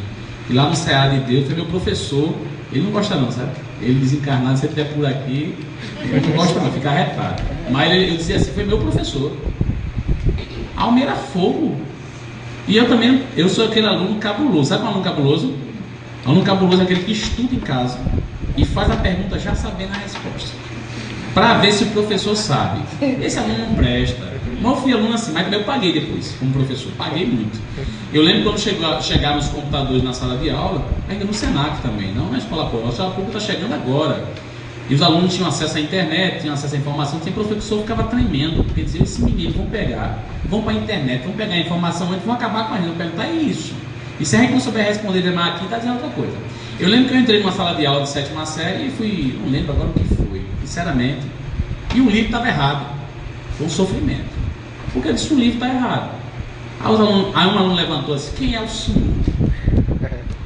que lá no Ceará de Deus foi meu professor. Ele não gosta não, sabe? Ele desencarnado, se ele estiver por aqui, ele não gosta não, fica arretado. Mas ele dizia assim, foi meu professor. Almir era fogo. E eu também, eu sou aquele aluno cabuloso. Sabe um aluno cabuloso? Aluno cabuloso é aquele que estuda em casa e faz a pergunta já sabendo a resposta, para ver se o professor sabe. Esse aluno não presta. Mas eu fui aluno assim, mas também eu paguei depois como professor, paguei muito. Eu lembro quando chegaram os computadores na sala de aula, ainda no Senac também, não na escola pública. A escola pública está chegando agora. E os alunos tinham acesso à internet, tinham acesso à informação, tinha professor que ficava tremendo, porque dizia, esses meninos vão para a internet, vão pegar a informação antes, vão acabar com a gente, vão perguntar isso. E se a gente não souber responder demais aqui, está dizendo outra coisa. Eu lembro que eu entrei numa sala de aula de 7ª série e fui, não lembro agora o que foi, sinceramente, e o livro estava errado. Foi um sofrimento. Porque eu disse que o livro está errado. Aí um aluno levantou assim, quem é o senhor?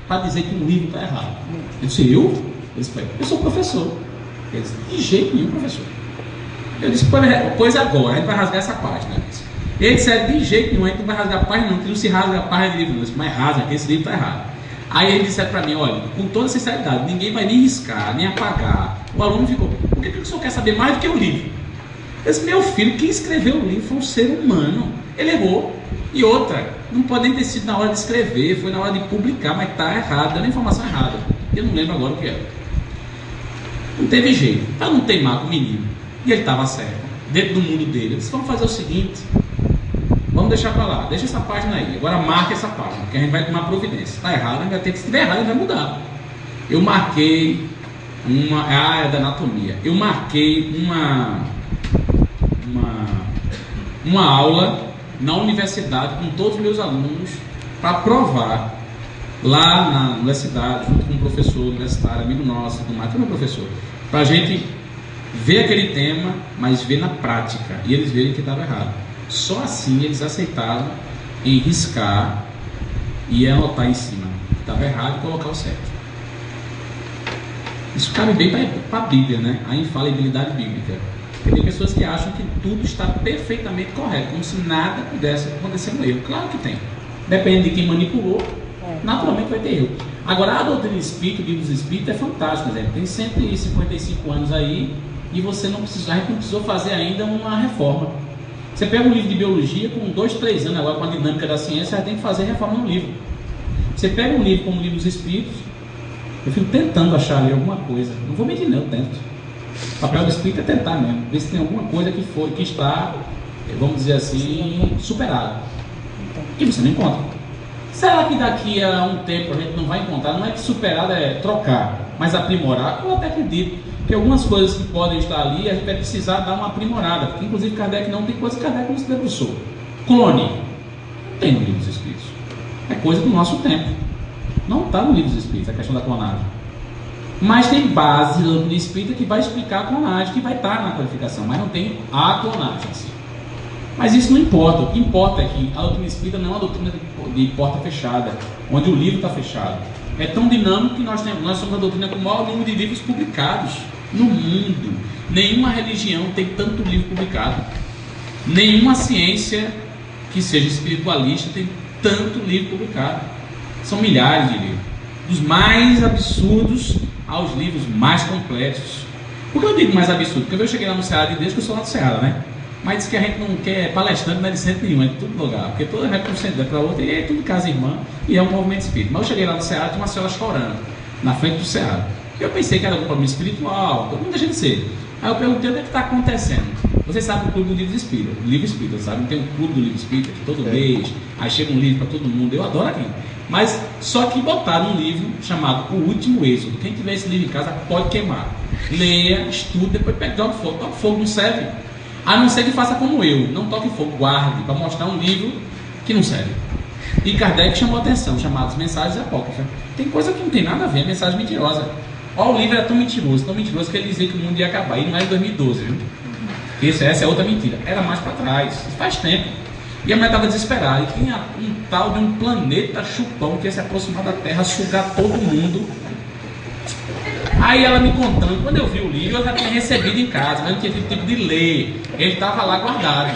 Para dizer que o livro está errado. Eu disse, eu? Eu sou professor. Ele disse, de jeito nenhum, professor. Eu disse, pois agora, a gente vai rasgar essa página. Ele disse, de jeito nenhum, a gente não vai rasgar a página não, que não se rasga a página de livro. Eu disse, mas rasga, que esse livro está errado. Aí ele disse para mim, olha, com toda sinceridade, ninguém vai nem riscar, nem apagar. O aluno ficou, por que o senhor quer saber mais do que o livro? Eu disse, meu filho, quem escreveu o livro foi um ser humano. Ele errou. E outra, não pode nem ter sido na hora de escrever, foi na hora de publicar, mas está errado, dando a informação errada. Eu não lembro agora o que era. Não teve jeito, para não teimar com o menino. E ele estava certo, dentro do mundo dele. Eu disse, vamos fazer o seguinte, vamos deixar para lá, deixa essa página aí, agora marque essa página, que a gente vai tomar providência. Está errado, a gente vai ter que, se estiver errado, a gente vai mudar. Eu marquei a área da anatomia, eu marquei uma aula na universidade com todos os meus alunos para provar lá na universidade, junto com um professor universitário, amigo nosso, do Marco, meu professor, para a gente ver aquele tema, mas ver na prática, e eles verem que estava errado. Só assim eles aceitaram em riscar e anotar em cima que estava errado e colocar o certo. Isso cabe bem para a Bíblia, né? A infalibilidade bíblica. Tem pessoas que acham que tudo está perfeitamente correto, como se nada pudesse acontecer no erro. Claro que tem. Depende de quem manipulou, naturalmente vai ter erro. Agora, a doutrina espírita, o livro dos espíritos é fantástico, né? Tem 155 anos aí e você não precisou, a gente não precisou fazer ainda uma reforma. Você pega um livro de biologia com 2, 3 anos, agora com a dinâmica da ciência, já tem que fazer reforma no livro. Você pega um livro como o livro dos espíritos, eu fico tentando achar ali alguma coisa. Não vou mentir, não, eu tento. O papel do espírito é tentar mesmo, ver se tem alguma coisa que está, vamos dizer assim, superada. E você não encontra. Será que daqui a um tempo a gente não vai encontrar? Não é que superada é trocar, mas aprimorar. Eu até acredito que algumas coisas que podem estar ali a gente vai precisar dar uma aprimorada, porque inclusive Kardec não tem coisa que Kardec não se debruçou. Clone, não tem no livro dos espíritos. É coisa do nosso tempo. Não está no livro dos espíritos a questão da clonagem. Mas tem base no doutrina espírita que vai explicar a clonagem, que vai estar na qualificação, mas não tem a clonagem assim. Mas isso não importa, o que importa é que a doutrina espírita não é uma doutrina de porta fechada, onde o livro está fechado. É tão dinâmico que nós somos a doutrina com o maior número de livros publicados no mundo. Nenhuma religião tem tanto livro publicado. Nenhuma ciência que seja espiritualista tem tanto livro publicado. São milhares de livros. Dos mais absurdos aos livros mais complexos. Por que eu digo mais absurdo? Porque eu cheguei lá no Ceará de Deus, que eu sou lá do Ceará, né? Mas diz que a gente não quer palestrante, não é de centro nenhum, é de todo lugar. Porque toda vai para um centro, vai para outro, e é tudo casa irmã, e é um movimento espírita. Mas eu cheguei lá no Ceará, tinha uma senhora chorando, na frente do Ceará. Eu pensei que era um problema espiritual, não deixa de ser. Aí eu perguntei o que está acontecendo. Vocês sabem o clube do livro espírita, sabe? Tem um clube do livro espírita que todo mês, aí chega um livro para todo mundo, eu adoro aqui. Mas só que botaram um livro chamado O Último Êxodo. Quem tiver esse livro em casa pode queimar. Leia, estude, depois pega, joga fogo. Toque fogo, não serve. A não ser que faça como eu, não toque fogo, guarde, para mostrar um livro que não serve. E Kardec chamou a atenção, chamados Mensagens Apócrifas. Tem coisa que não tem nada a ver, mensagem mentirosa. Ó, o livro era tão mentiroso que ele dizia que o mundo ia acabar, e não era em 2012, viu? Essa é outra mentira. Era mais para trás, faz tempo. E a mulher estava desesperada, e tinha um tal de um planeta chupão que ia se aproximar da Terra, sugar todo mundo. Aí ela me contando, quando eu vi o livro, eu já tinha recebido em casa, mas não tinha tido tempo de ler. Ele estava lá guardado.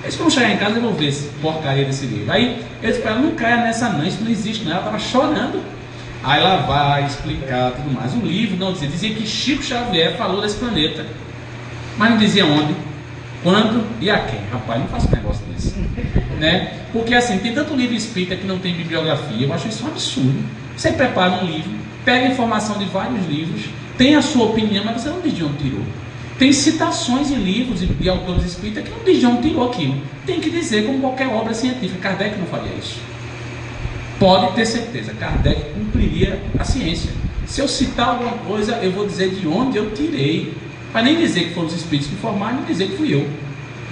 Eu disse, quando chegar em casa eu vou ver esse porcaria desse livro. Aí eu disse para ela, não caia nessa não, isso não existe não. Ela estava chorando. Aí ela vai explicar tudo mais. O livro não dizia que Chico Xavier falou desse planeta, mas não dizia onde, quando e a quem. Rapaz, não faça um negócio desse, né? Porque assim, tem tanto livro espírita que não tem bibliografia. Eu acho isso um absurdo. Você prepara um livro, pega informação de vários livros, tem a sua opinião, mas você não diz de onde tirou. Tem citações em livros de autores espíritas que não diz de onde tirou aquilo. Tem que dizer como qualquer obra científica. Kardec não faria isso. Pode ter certeza, Kardec cumpriria a ciência. Se eu citar alguma coisa, eu vou dizer de onde eu tirei, para nem dizer que foram os espíritos que formaram, nem dizer que fui eu.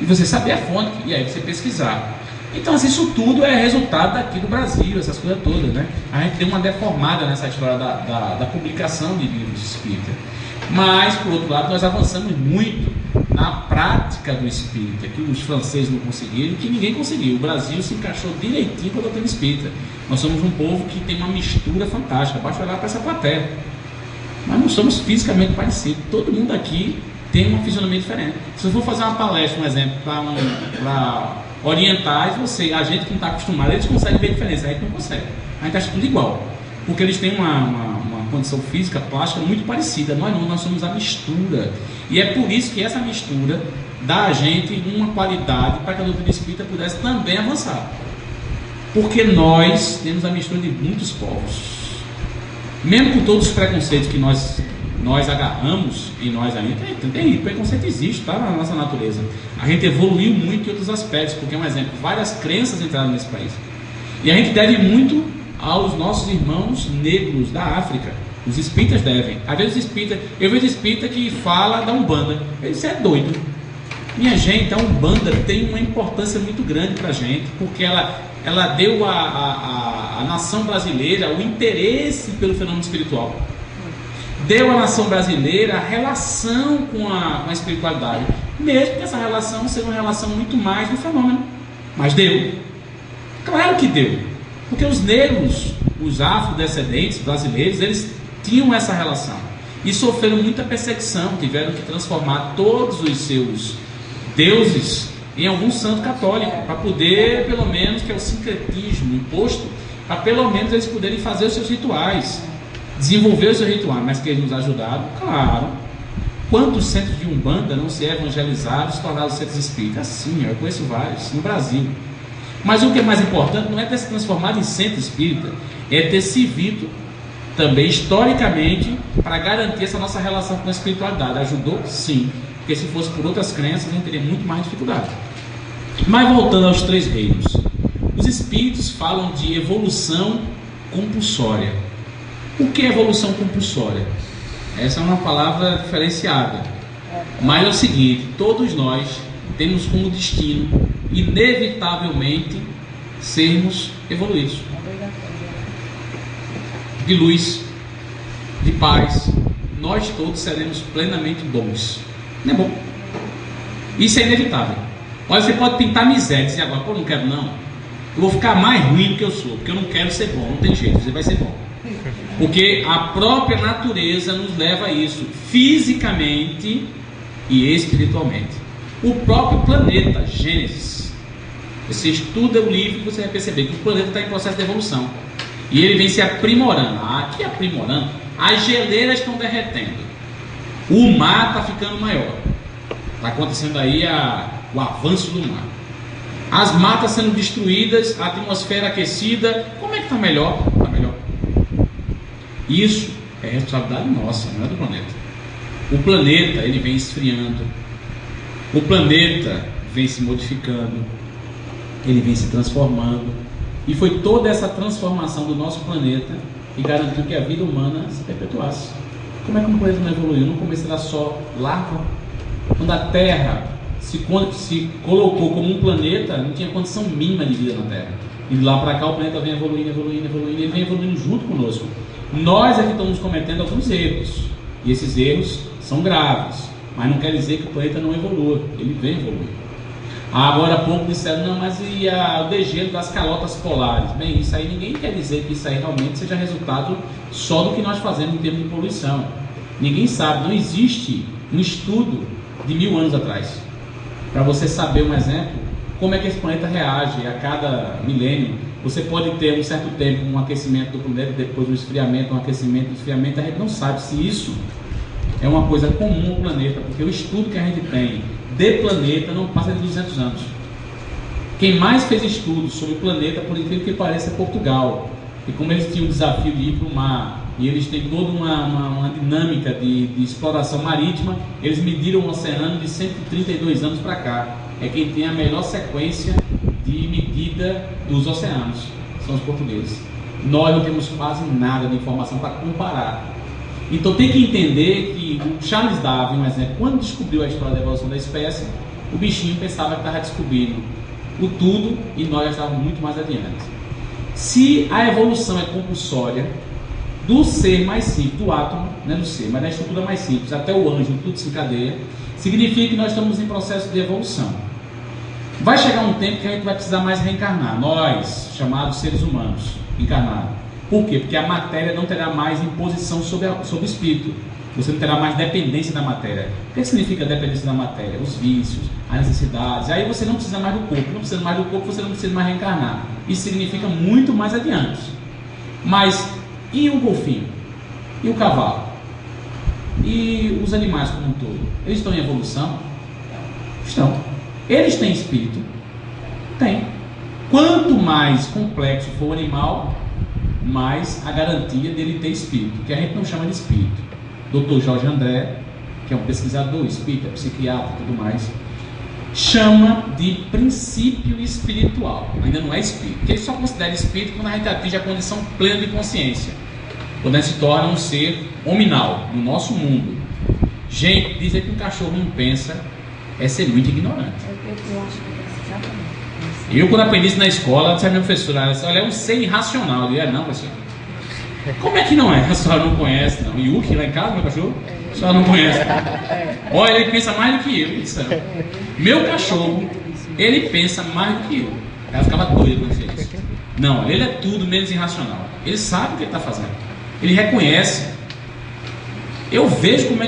E você saber a fonte, e aí você pesquisar. Então, assim, isso tudo é resultado daqui do Brasil, essas coisas todas, né? A gente deu uma deformada nessa história da publicação de livros espíritas. Mas, por outro lado, nós avançamos muito na prática do espírita, que os franceses não conseguiram, que ninguém conseguiu. O Brasil se encaixou direitinho com a doutrina espírita. Nós somos um povo que tem uma mistura fantástica. Basta olhar para essa plateia. Mas não somos fisicamente parecidos. Todo mundo aqui tem uma fisionomia diferente. Se eu for fazer uma palestra, um exemplo, para orientais, a gente que não está acostumado, eles conseguem ver a diferença, a gente não consegue. A gente acha tudo igual, porque eles têm uma condição física, plástica muito parecida. Nós não, nós somos a mistura. E é por isso que essa mistura dá a gente uma qualidade para que a doutrina espírita pudesse também avançar. Porque nós temos a mistura de muitos povos. Mesmo com todos os preconceitos que nós agarramos em nós ainda, tem preconceito existe, está na nossa natureza. A gente evoluiu muito em outros aspectos, porque é um exemplo, várias crenças entraram nesse país. E a gente deve muito aos nossos irmãos negros da África. Os espíritas devem. Às vezes eu vejo espírita que fala da Umbanda. Ele disse, é doido. Minha gente, a Umbanda tem uma importância muito grande para a gente, porque ela deu à nação brasileira o interesse pelo fenômeno espiritual. Deu à nação brasileira a relação com a espiritualidade, mesmo que essa relação seja uma relação muito mais do fenômeno, mas deu. Claro que deu, porque os negros, os afrodescendentes brasileiros, eles tinham essa relação e sofreram muita perseguição, tiveram que transformar todos os seus deuses em algum santo católico, para poder, pelo menos, que é o sincretismo imposto, para pelo menos eles poderem fazer os seus rituais, desenvolver os seus rituais. Mas que eles nos ajudaram, claro. Quantos centros de Umbanda não se evangelizaram, se tornaram centros espíritas? Sim, eu conheço vários, no Brasil. Mas o que é mais importante não é ter se transformado em centro espírita, é ter servido também historicamente para garantir essa nossa relação com a espiritualidade. Ajudou? Sim. Porque se fosse por outras crenças, a gente teria muito mais dificuldade. Mas voltando aos três reinos, os espíritos falam de evolução compulsória. O que é evolução compulsória? Essa é uma palavra diferenciada. Mas é o seguinte, todos nós temos como destino, inevitavelmente, sermos evoluídos. De luz, de paz, nós todos seremos plenamente bons. Não é bom? Isso é inevitável. Olha, você pode pintar miséria e dizer agora, pô, não quero não. Eu vou ficar mais ruim do que eu sou, porque eu não quero ser bom, não tem jeito, você vai ser bom. Porque a própria natureza nos leva a isso. Fisicamente, e espiritualmente. O próprio planeta, Gênesis, você estuda o livro e você vai perceber que o planeta está em processo de evolução. E ele vem se aprimorando. Que aprimorando? As geleiras estão derretendo. O mar está ficando maior. Está acontecendo aí o avanço do mar. As matas sendo destruídas, a atmosfera aquecida. Como é que está melhor? Está melhor. Isso é responsabilidade nossa, não é do planeta. O planeta, ele vem esfriando. O planeta vem se modificando. Ele vem se transformando. E foi toda essa transformação do nosso planeta que garantiu que a vida humana se perpetuasse. Como é que um planeta não evoluiu? No começo era só lava. Quando a Terra se colocou como um planeta, não tinha condição mínima de vida na Terra. E de lá para cá o planeta vem evoluindo, ele vem evoluindo junto conosco. Nós é que estamos cometendo alguns erros. E esses erros são graves. Mas não quer dizer que o planeta não evolua. Ele vem evoluindo. Agora há pouco disseram, não, mas e o degelo das calotas polares? Bem, isso aí ninguém quer dizer que isso aí realmente seja resultado só do que nós fazemos em termos de poluição. Ninguém sabe, não existe um estudo de 1000 anos atrás para você saber um exemplo, como é que esse planeta reage a cada milênio. Você pode ter um certo tempo um aquecimento do planeta, depois um esfriamento, um aquecimento, um esfriamento. A gente não sabe se isso é uma coisa comum ao planeta, porque o estudo que a gente tem de planeta não passa de 200 anos. Quem mais fez estudos sobre o planeta, por incrível que pareça, é Portugal. E como eles tinham o desafio de ir para o mar, e eles têm toda uma dinâmica de exploração marítima, eles mediram o oceano de 132 anos para cá. É quem tem a melhor sequência de medida dos oceanos, são os portugueses. Nós não temos quase nada de informação para comparar. Então tem que entender que o Charles Darwin, um exemplo, quando descobriu a história da evolução da espécie, o bichinho pensava que estava descobrindo o tudo e nós já estávamos muito mais adiante. Se a evolução é compulsória, do ser mais simples, do átomo, não é do ser, mas da estrutura mais simples, até o anjo, tudo se encadeia, significa que nós estamos em processo de evolução. Vai chegar um tempo que a gente vai precisar mais reencarnar, nós, chamados seres humanos, encarnados. Por quê? Porque a matéria não terá mais imposição sobre o espírito. Você não terá mais dependência da matéria. O que significa dependência da matéria? Os vícios, as necessidades. Aí você não precisa mais do corpo. Não precisa mais do corpo, você não precisa mais reencarnar. Isso significa muito mais adiante. Mas, e o golfinho? E o cavalo? E os animais como um todo? Eles estão em evolução? Estão. Eles têm espírito? Tem. Quanto mais complexo for o animal, mais a garantia dele ter espírito, que a gente não chama de espírito. Dr. Jorge André, que é um pesquisador espírita, psiquiatra e tudo mais, chama de princípio espiritual. Ainda não é espírito, porque ele só considera espírito quando a gente atinge a condição plena de consciência, quando a gente se torna um ser hominal no nosso mundo. Gente, dizer que um cachorro não pensa é ser muito ignorante. Eu acho que é exatamente. Eu, quando aprendi isso na escola, disse a minha professora, ela disse, olha, é um ser irracional. Eu disse, não, professora. Como é que não é? A senhora não conhece, não. Yuki, lá em casa, meu cachorro, a senhora não conhece. Olha, ele pensa mais do que eu. Disse, meu cachorro, ele pensa mais do que eu. Ela ficava doida quando fez isso. Não, ele é tudo menos irracional. Ele sabe o que ele está fazendo. Ele reconhece. Eu vejo como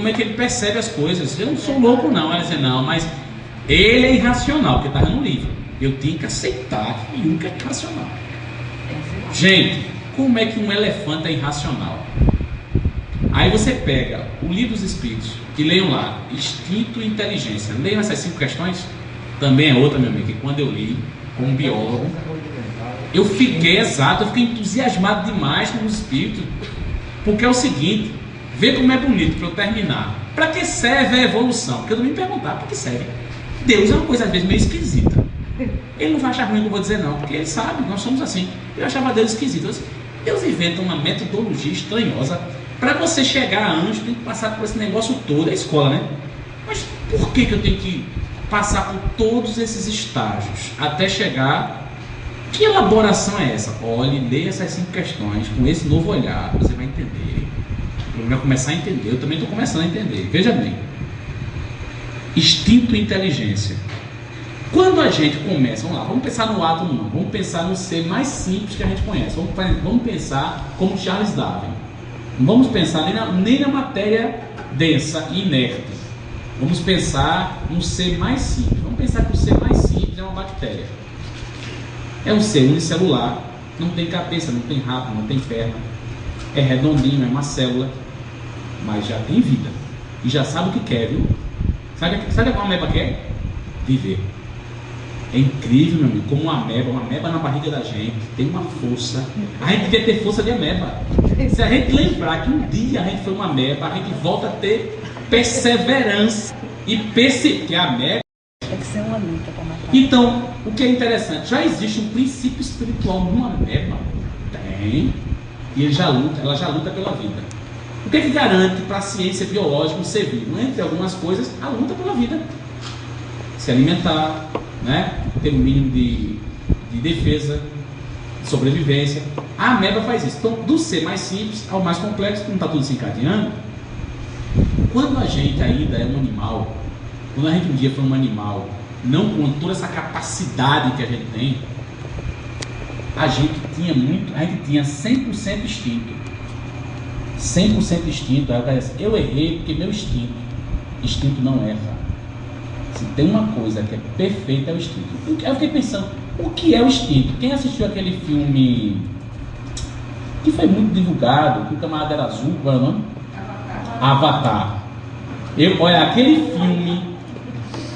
é que ele percebe as coisas. Eu não sou louco, não. Ela diz, não, mas ele é irracional, porque estava no livro. Eu tenho que aceitar que Yuki é irracional. Gente, como é que um elefante é irracional? Aí você pega o livro dos Espíritos e leiam lá, Instinto e Inteligência. Leiam essas 5 questões. Também é outra, meu amigo, que quando eu li, como biólogo, eu fiquei entusiasmado demais com os Espíritos. Porque é o seguinte, vê como é bonito para eu terminar. Para que serve a evolução? Porque eu não me perguntar para que serve. Deus é uma coisa às vezes meio esquisita. Ele não vai achar ruim o que eu vou dizer, não, porque ele sabe, nós somos assim. Eu achava Deus esquisito. Deus inventa uma metodologia estranhosa. Para você chegar a anjo, tem que passar por esse negócio todo, é a escola, né? Mas por que eu tenho que passar por todos esses estágios até chegar? Que elaboração é essa? Olhe, leia essas 5 questões com esse novo olhar, você vai entender. Eu vou começar a entender, eu também estou começando a entender. Veja bem, instinto e inteligência. Quando a gente começa, vamos lá, vamos pensar no átomo, não, vamos pensar no ser mais simples que a gente conhece. Vamos pensar como Charles Darwin. Não vamos pensar nem na matéria densa e inerte. Vamos pensar num ser mais simples. Vamos pensar que o ser mais simples é uma bactéria. É um ser unicelular, não tem cabeça, não tem rabo, não tem perna. É redondinho, é uma célula, mas já tem vida. E já sabe o que quer, viu? Sabe o que uma ameba quer? Viver. É incrível, meu amigo, como uma ameba na barriga da gente tem uma força. A gente devia ter força de ameba. Se a gente lembrar que um dia a gente foi uma ameba, a gente volta a ter perseverança e que a ameba. Tem que ser uma luta para matar. Então, o que é interessante, já existe um princípio espiritual numa ameba? Tem. E ela já luta pela vida. O que é que garante para a ciência biológica um ser vivo? Entre algumas coisas, a luta pela vida. Se alimentar, né? Ter um mínimo de defesa, de sobrevivência. A ameba faz isso. Então, do ser mais simples ao mais complexo, não está tudo se encadeando. Quando a gente ainda é um animal, quando a gente um dia foi um animal, não com toda essa capacidade que a gente tem, a gente tinha 100% instinto. 100% instinto. Eu errei porque meu instinto não erra. Se tem uma coisa que é perfeita é o instinto. Eu fiquei pensando, o que é o instinto? Quem assistiu aquele filme que foi muito divulgado, que o camarada era azul, qual é o nome? Avatar. Olha, aquele filme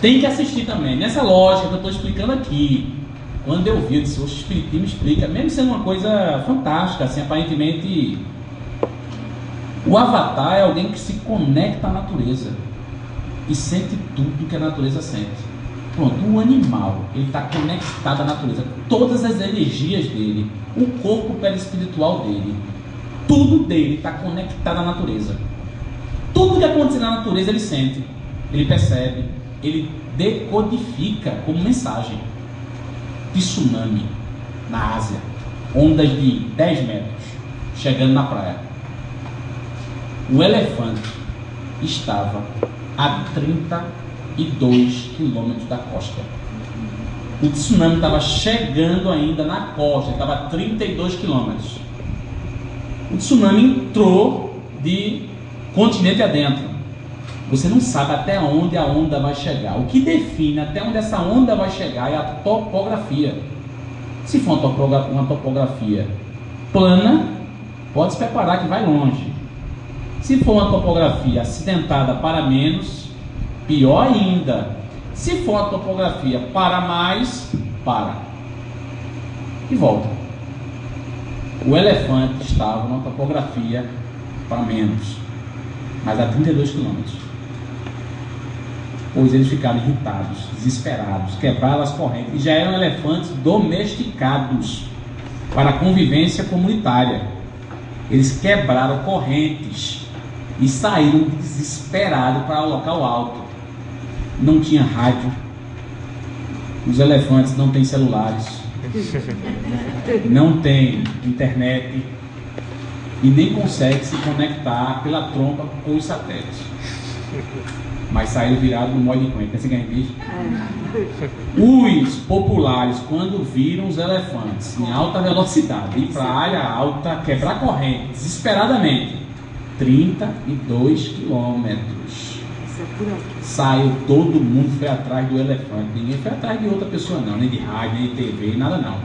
tem que assistir também. Nessa lógica que eu estou explicando aqui, quando eu vi, eu disse, o Espiritismo explica, mesmo sendo uma coisa fantástica, assim, aparentemente. O Avatar é alguém que se conecta à natureza e sente tudo que a natureza sente. Pronto, o animal, ele está conectado à natureza, todas as energias dele, o corpo perispiritual dele, tudo dele está conectado à natureza. Tudo que acontece na natureza ele sente, ele percebe, ele decodifica como mensagem. Tsunami na Ásia, ondas de 10 metros chegando na praia. O elefante estava a 32 quilômetros da costa. O tsunami estava chegando ainda na costa, estava a 32 quilômetros. O tsunami entrou de continente adentro. Você não sabe até onde a onda vai chegar. O que define até onde essa onda vai chegar é a topografia. Se for uma topografia plana, pode se preparar que vai longe. Se for uma topografia acidentada para menos, pior ainda. Se for uma topografia para mais, para. E volta. O elefante estava numa topografia para menos, mas a 32 quilômetros. Pois eles ficaram irritados, desesperados, quebraram as correntes, e já eram elefantes domesticados para a convivência comunitária. Eles quebraram correntes e saíram desesperados para o local alto. Não tinha rádio, os elefantes não têm celulares, não tem internet e nem consegue se conectar pela trompa com os satélites. Mas saíram virados no modo de coentro. Pensa que a gente diz? Os populares, quando viram os elefantes em alta velocidade, ir para a área alta, quebrar corrente, desesperadamente, 32 quilômetros. Saiu, todo mundo foi atrás do elefante. Ninguém foi atrás de outra pessoa não, nem de rádio, nem de TV, nada não.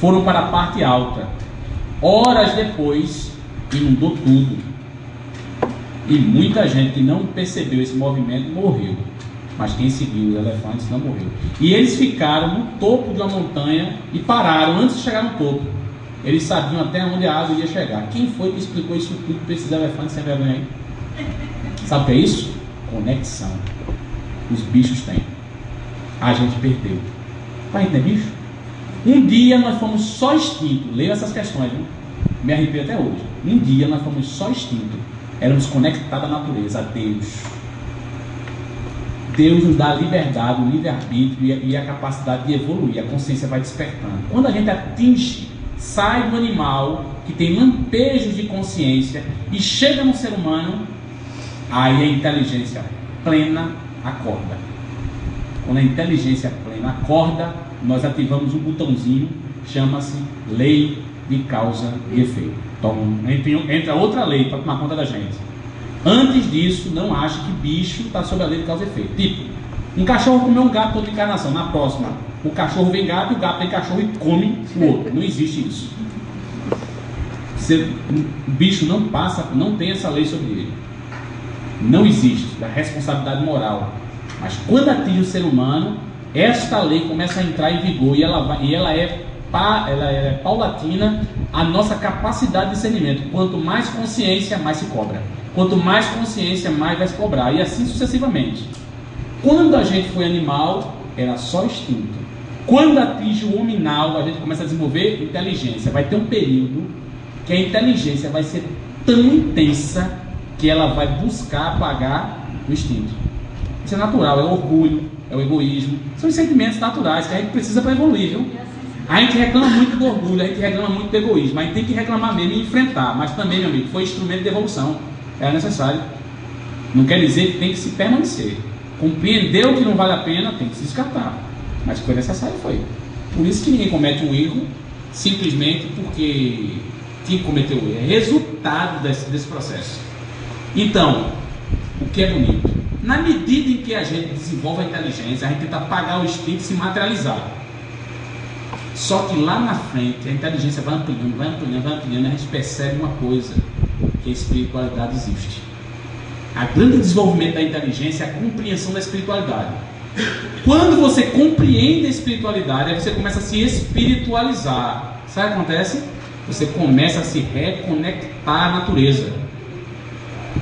Foram para a parte alta. Horas depois, inundou tudo. E muita gente que não percebeu esse movimento morreu. Mas quem seguiu os elefantes não morreu. E eles ficaram no topo de uma montanha e pararam antes de chegar no topo. Eles sabiam até onde a água ia chegar. Quem foi que explicou isso tudo para esses elefantes sem vergonha aí? Sabe o que é isso? Conexão. Os bichos têm. A gente perdeu. A gente não é bicho? Um dia nós fomos só extinto. Leia essas questões, viu? Me arrepio até hoje. Um dia nós fomos só extinto. Éramos conectados à natureza, a Deus. Deus nos dá a liberdade, o livre-arbítrio e a capacidade de evoluir. A consciência vai despertando. Quando a gente atinge, sai do animal, que tem lampejos de consciência, e chega no ser humano, aí a inteligência plena acorda. Quando a inteligência plena acorda, nós ativamos um botãozinho, chama-se lei de causa e efeito. Então, entra outra lei para tomar conta da gente. Antes disso, não ache que bicho está sob a lei de causa e efeito. Tipo, um cachorro comeu um gato toda encarnação. Na próxima, o cachorro vem gato e o gato vem cachorro e come o outro. Não existe isso. O bicho não passa, não tem essa lei sobre ele. Não existe a responsabilidade moral. Mas quando atinge o ser humano, esta lei começa a entrar em vigor e ela é paulatina a nossa capacidade de discernimento. Quanto mais consciência, mais se cobra. Quanto mais consciência, mais vai se cobrar. E assim sucessivamente. Quando a gente foi animal, era só instinto. Quando atinge o hominal, a gente começa a desenvolver inteligência. Vai ter um período que a inteligência vai ser tão intensa que ela vai buscar apagar o instinto. Isso é natural, é o orgulho, é o egoísmo. São os sentimentos naturais que a gente precisa para evoluir, viu? A gente reclama muito do orgulho, a gente reclama muito do egoísmo. A gente tem que reclamar mesmo e enfrentar. Mas também, meu amigo, foi instrumento de evolução. Era necessário. Não quer dizer que tem que se permanecer. Compreendeu que não vale a pena, tem que se descartar. Mas que foi necessário, foi. Por isso que ninguém comete um erro simplesmente porque quem cometeu o erro é resultado desse processo. Então, o que é bonito? Na medida em que a gente desenvolve a inteligência, a gente tenta apagar o instinto e se materializar. Só que lá na frente, a inteligência vai ampliando, e a gente percebe uma coisa, que a espiritualidade existe. O grande desenvolvimento da inteligência é a compreensão da espiritualidade. Quando você compreende a espiritualidade, aí você começa a se espiritualizar. Sabe o que acontece? Você começa a se reconectar à natureza.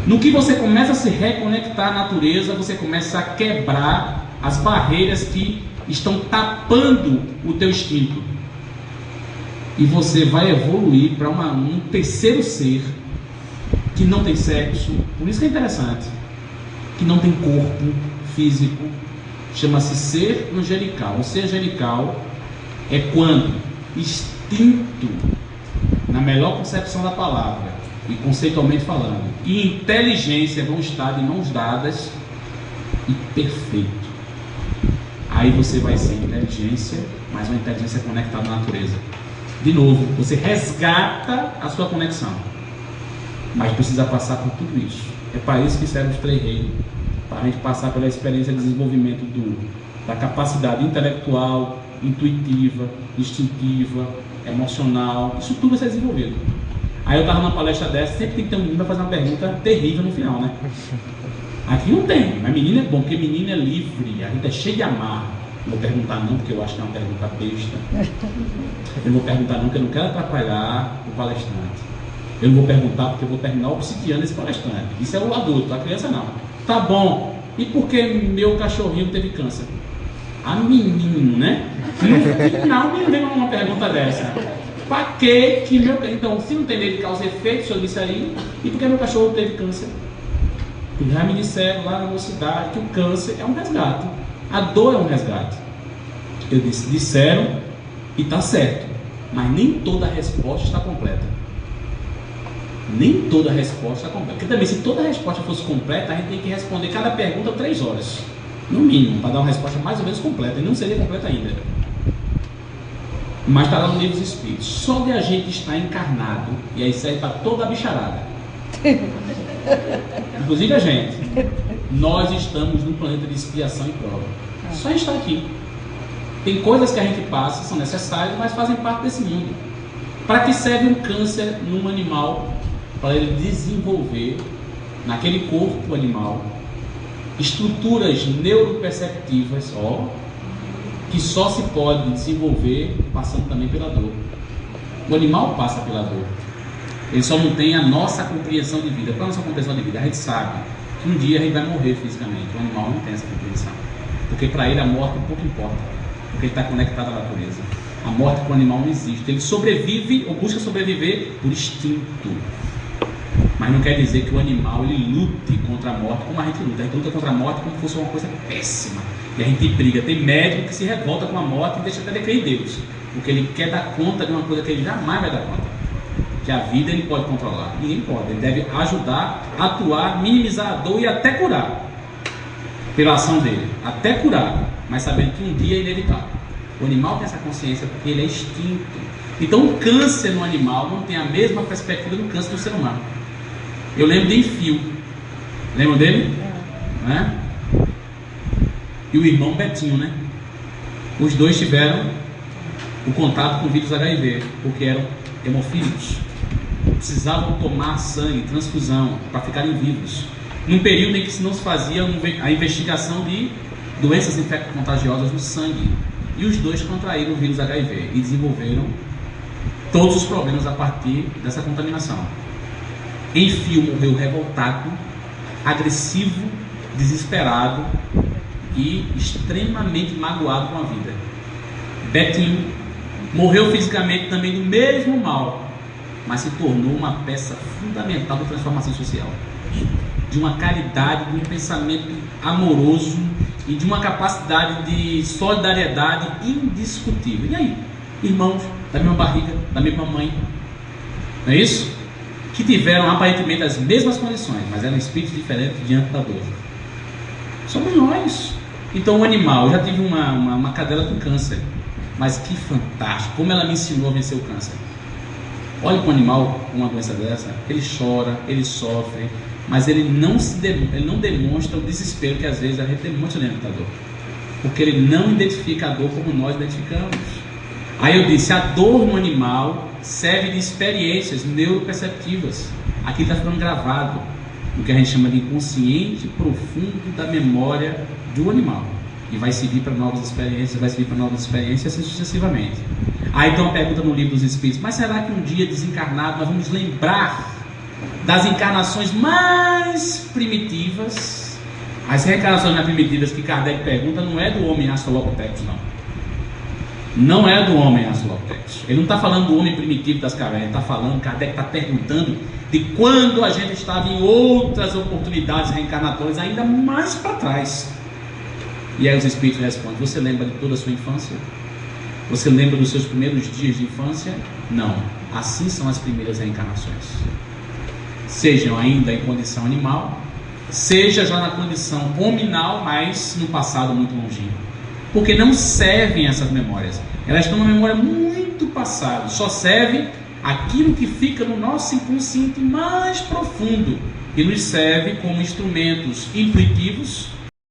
No que você começa a se reconectar à natureza, você começa a quebrar as barreiras que estão tapando o teu instinto. E você vai evoluir para um terceiro ser que não tem sexo, por isso que é interessante, que não tem corpo físico, chama-se ser angelical. O ser angelical é quando instinto, na melhor concepção da palavra, e conceitualmente falando, e inteligência vão estar de mãos dadas e perfeito. Aí você vai ser inteligência, mas uma inteligência conectada à natureza. De novo, você resgata a sua conexão, mas precisa passar por tudo isso. É para isso que serve os 3 reinos, para a gente passar pela experiência de desenvolvimento da capacidade intelectual, intuitiva, instintiva, emocional. Isso tudo vai ser desenvolvido. Aí eu estava numa palestra dessa, sempre tem que ter um menino para fazer uma pergunta terrível no final, né? Aqui não tem, mas menino é bom, porque menino é livre, a gente é cheio de amarra. Não vou perguntar não, porque eu acho que é uma pergunta besta. Eu não vou perguntar não, porque eu não quero atrapalhar o palestrante. Eu não vou perguntar porque eu vou terminar obsidiando esse palestrante. Isso é o adulto, a criança não. Tá bom, e por que meu cachorrinho teve câncer? Ah, menino, né? No final, menino vem uma pergunta dessa. Para que meu... Então, se não tem lei de causa e efeito, o senhor disse aí, e por que meu cachorro teve câncer? Porque já me disseram lá na mocidade que o câncer é um resgate. A dor é um resgate. Eu disse, disseram e está certo. Mas nem toda a resposta está completa. Nem toda a resposta está completa. Porque também, se toda a resposta fosse completa, a gente tem que responder cada pergunta 3 horas. No mínimo, para dar uma resposta mais ou menos completa. E não seria completa ainda. Mas está lá no livro dos Espíritos. Só de a gente estar encarnado, e aí serve para toda a bicharada. Inclusive a gente. Nós estamos num planeta de expiação e prova. Só estar aqui. Tem coisas que a gente passa, são necessárias, mas fazem parte desse mundo. Para que serve um câncer num animal? Para ele desenvolver, naquele corpo animal, estruturas neuroperceptivas, que só se pode desenvolver passando também pela dor. O animal passa pela dor. Ele só não tem a nossa compreensão de vida. Qual é a nossa compreensão de vida? A gente sabe que um dia a gente vai morrer fisicamente. O animal não tem essa compreensão. Porque para ele a morte pouco importa. Porque ele está conectado à natureza. A morte para o animal não existe. Ele sobrevive ou busca sobreviver por instinto. Mas não quer dizer que o animal ele lute contra a morte como a gente luta. A gente luta contra a morte como se fosse uma coisa péssima. E a gente briga. Tem médico que se revolta com a morte e deixa até de crer em Deus. Porque ele quer dar conta de uma coisa que ele jamais vai dar conta. Que a vida ele pode controlar. Ninguém pode. Ele deve ajudar, atuar, minimizar a dor e até curar. Pela ação dele. Até curar. Mas sabendo que um dia é inevitável. O animal tem essa consciência porque ele é extinto. Então o câncer no animal não tem a mesma perspectiva do câncer do ser humano. Eu lembro de Enfio. Lembram dele? Né? E o irmão Betinho, né? Os dois tiveram o contato com o vírus HIV, porque eram hemofílicos. Precisavam tomar sangue, transfusão, para ficarem vivos. Num período em que não se fazia a investigação de doenças infecto-contagiosas no sangue. E os dois contraíram o vírus HIV e desenvolveram todos os problemas a partir dessa contaminação. Enfio morreu revoltado, agressivo, desesperado e extremamente magoado com a vida. Betinho morreu fisicamente também do mesmo mal, mas se tornou uma peça fundamental da transformação social, de uma caridade, de um pensamento amoroso e de uma capacidade de solidariedade indiscutível. E aí, irmãos da mesma barriga, da mesma mãe, não é isso? Que tiveram aparentemente as mesmas condições, mas eram espíritos diferentes diante da dor. Somos nós. Então o animal, eu já tive uma cadela com câncer, mas que fantástico, como ela me ensinou a vencer o câncer. Olha para um animal com uma doença dessa, ele chora, ele sofre, mas ele não demonstra o desespero que às vezes a gente demonstra dentro da dor, porque ele não identifica a dor como nós identificamos. Aí eu disse, a dor no animal serve de experiências neuroperceptivas. Aqui está ficando gravado no que a gente chama de inconsciente profundo da memória do animal, e vai servir para novas experiências, assim sucessivamente. Aí então a pergunta no livro dos Espíritos, mas será que um dia desencarnado nós vamos lembrar das encarnações mais primitivas? As reencarnações mais primitivas que Kardec pergunta não é do homem Australopithecus, não é do homem Australopithecus. Ele não está falando do homem primitivo das cavernas, ele está falando, Kardec está perguntando de quando a gente estava em outras oportunidades reencarnatórias ainda mais para trás. E aí os Espíritos respondem, você lembra de toda a sua infância? Você lembra dos seus primeiros dias de infância? Não. Assim são as primeiras reencarnações. Sejam ainda em condição animal, seja já na condição hominal, mas no passado muito longínquo. Porque não servem essas memórias. Elas estão numa memória muito passada. Só serve aquilo que fica no nosso inconsciente mais profundo e nos serve como instrumentos intuitivos